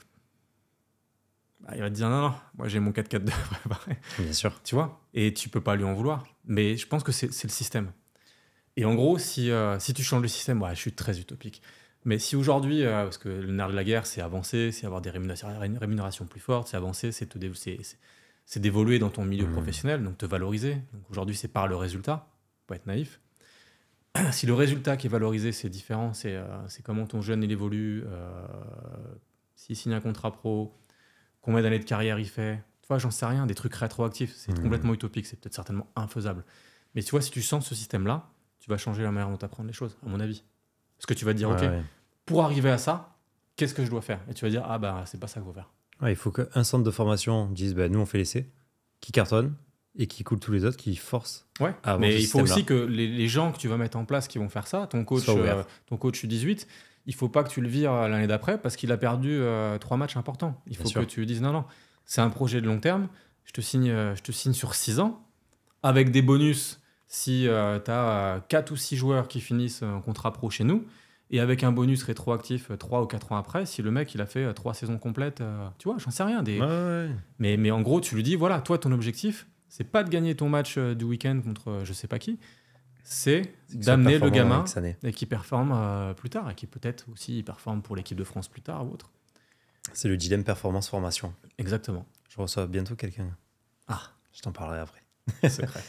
il va te dire non, moi j'ai mon 4-4-2 préparé. Bien sûr. Tu vois. Et tu peux pas lui en vouloir. Mais je pense que c'est le système. Et en gros, si tu changes le système, je suis très utopique. Mais si aujourd'hui, parce que le nerf de la guerre, c'est avancer, c'est avoir des rémunérations plus fortes, c'est avancer, c'est d'évoluer dans ton milieu professionnel, donc te valoriser. Donc aujourd'hui, c'est par le résultat, faut pas être naïf. Si le résultat qui est valorisé, c'est différent, c'est comment ton jeune il évolue, s'il signe un contrat pro, combien d'années de carrière il fait. Tu vois, j'en sais rien, des trucs rétroactifs, c'est complètement utopique, c'est peut-être certainement infaisable. Mais tu vois, si tu sens ce système-là, tu vas changer la manière dont tu apprends les choses, à mon avis. Parce que tu vas te dire, OK, pour arriver à ça, qu'est-ce que je dois faire ? Et tu vas dire, c'est pas ça qu'il faut faire. Il faut qu'un centre de formation dise, nous, on fait l'essai, qui cartonne, et qui coule tous les autres, qui force. Mais il faut aussi que les gens que tu vas mettre en place qui vont faire ça, ton coach U18, il faut pas que tu le vires l'année d'après parce qu'il a perdu 3 matchs importants. Il faut que tu dises, non, c'est un projet de long terme, je te signe sur 6 ans, avec des bonus si tu as 4 ou 6 joueurs qui finissent un contrat pro chez nous, et avec un bonus rétroactif 3 ou 4 ans après, si le mec il a fait 3 saisons complètes, tu vois, j'en sais rien. Mais en gros, tu lui dis, voilà, toi, ton objectif, c'est pas de gagner ton match du week-end contre je sais pas qui, c'est d'amener le gamin et qui performe plus tard, et qui peut-être aussi performe pour l'équipe de France plus tard ou autre. C'est le dilemme performance-formation. Exactement. Je reçois bientôt quelqu'un. Je t'en parlerai après. Secret.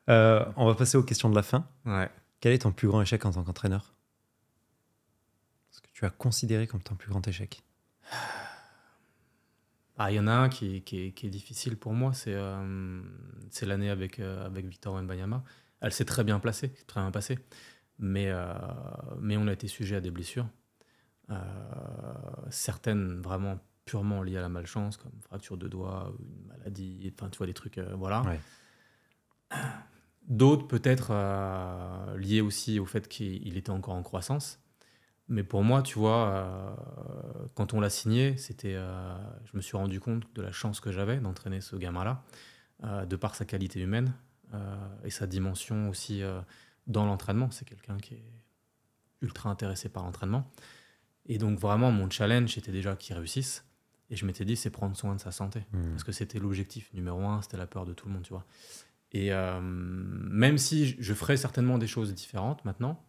On va passer aux questions de la fin. Ouais. Quel est ton plus grand échec en tant qu'entraîneur ? Ce que tu as considéré comme ton plus grand échec ? Il y en a un qui est difficile pour moi, c'est l'année avec Victor Wembanyama. Elle s'est très bien placée, très bien passée, mais on a été sujet à des blessures, certaines vraiment purement liées à la malchance, comme fracture de doigt, ou une maladie, enfin tu vois des trucs, voilà. Ouais. D'autres peut-être liés aussi au fait qu'il était encore en croissance. Mais pour moi, tu vois, quand on l'a signé, je me suis rendu compte de la chance que j'avais d'entraîner ce gamin-là, de par sa qualité humaine et sa dimension aussi dans l'entraînement. C'est quelqu'un qui est ultra intéressé par l'entraînement. Et donc vraiment, mon challenge, c'était déjà qu'il réussisse. Et je m'étais dit, c'est prendre soin de sa santé. Parce que c'était l'objectif numéro 1, c'était la peur de tout le monde, tu vois. Et même si je ferais certainement des choses différentes maintenant,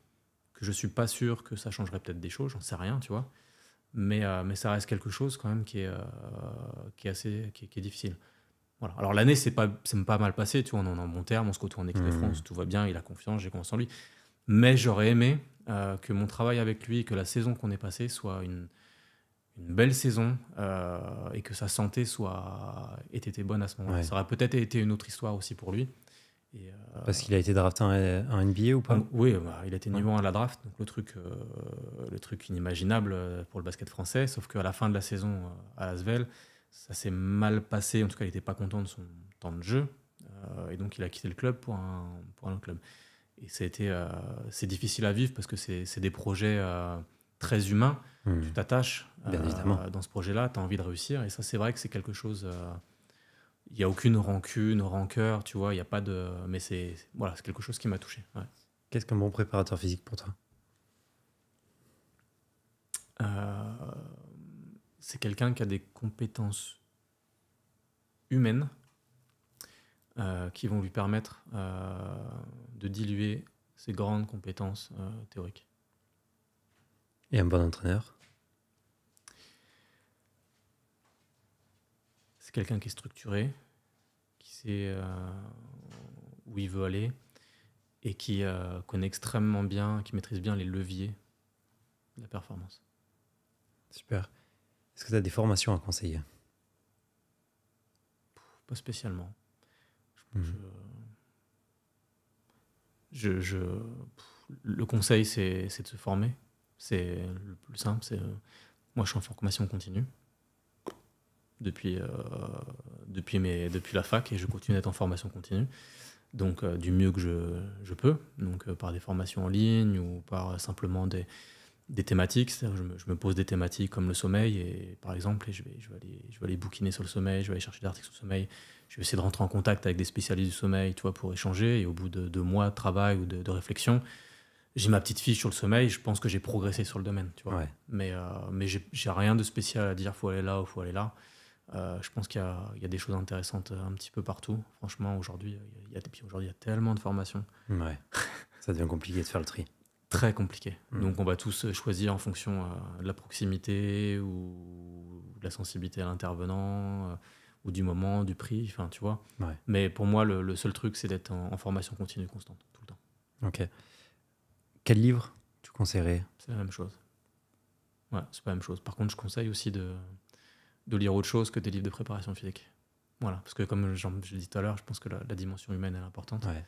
que je suis pas sûr que ça changerait peut-être des choses, j'en sais rien, tu vois. Mais ça reste quelque chose quand même qui est difficile. Voilà. Alors l'année, c'est pas mal passé, tu vois, on est en bon terme, on se côtoie en équipe de France, tout va bien, il a confiance, j'ai confiance en lui. Mais j'aurais aimé que mon travail avec lui, que la saison qu'on ait passée soit une belle saison et que sa santé ait été bonne à ce moment-là. Ouais. Ça aurait peut-être été une autre histoire aussi pour lui. Et, Parce qu'il a été drafté en NBA ou pas? oui, il a été numéro 1 à la draft, donc le truc inimaginable pour le basket français, sauf qu'à la fin de la saison à Asvel, ça s'est mal passé, en tout cas il n'était pas content de son temps de jeu, et donc il a quitté le club pour un autre club. Et c'est difficile à vivre parce que c'est des projets très humains, tu t'attaches dans ce projet-là, tu as envie de réussir, et ça c'est vrai que c'est quelque chose... il n'y a aucune rancune, rancœur, tu vois, il n'y a pas de... Mais c'est quelque chose qui m'a touché. Ouais. Qu'est-ce qu'un bon préparateur physique pour toi? C'est quelqu'un qui a des compétences humaines qui vont lui permettre de diluer ses grandes compétences théoriques. Et un bon entraîneur? C'est quelqu'un qui est structuré, qui sait où il veut aller et qui connaît extrêmement bien, qui maîtrise bien les leviers de la performance. Super. Est-ce que tu as des formations à conseiller? Pas spécialement. Le conseil, c'est de se former. C'est le plus simple. Moi, je suis en formation continue depuis la fac et je continue d'être en formation continue. Donc, du mieux que je peux. Donc, par des formations en ligne ou par simplement des thématiques. C'est-à-dire je me pose des thématiques comme le sommeil, et, par exemple, et je vais aller bouquiner sur le sommeil, je vais aller chercher des articles sur le sommeil. Je vais essayer de rentrer en contact avec des spécialistes du sommeil, tu vois, pour échanger. Et au bout de 2 mois de travail ou de réflexion, j'ai ma petite fiche sur le sommeil. Je pense que j'ai progressé sur le domaine, tu vois. Ouais. Mais j'ai rien de spécial à dire, faut aller là ou faut aller là. Je pense qu'il y a des choses intéressantes un petit peu partout. Franchement, aujourd'hui, il y a tellement de formations. Ouais. Ça devient compliqué de faire le tri. Très compliqué. Donc, on va tous choisir en fonction de la proximité ou de la sensibilité à l'intervenant ou du moment, du prix, enfin, tu vois. Ouais. Mais pour moi, le seul truc, c'est d'être en formation continue constante, tout le temps. Ok. Quel livre tu conseillerais? C'est la même chose. Ouais, c'est pas la même chose. Par contre, je conseille aussi de lire autre chose que des livres de préparation physique. Voilà, parce que comme je l'ai dit tout à l'heure, je pense que la dimension humaine est importante. Ouais.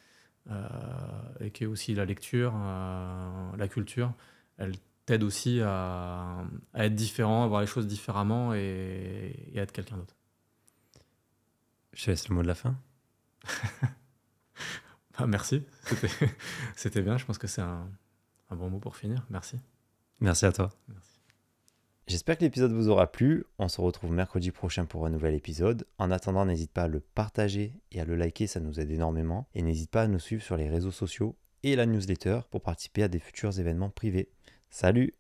Et que aussi la lecture, la culture, elle t'aide aussi à être différent, à voir les choses différemment et à être quelqu'un d'autre. Je te laisse le mot de la fin. Merci, c'était bien, je pense que c'est un bon mot pour finir. Merci. Merci à toi. Merci. J'espère que l'épisode vous aura plu. On se retrouve mercredi prochain pour un nouvel épisode. En attendant, n'hésite pas à le partager et à le liker, ça nous aide énormément. Et n'hésite pas à nous suivre sur les réseaux sociaux et la newsletter pour participer à des futurs événements privés. Salut!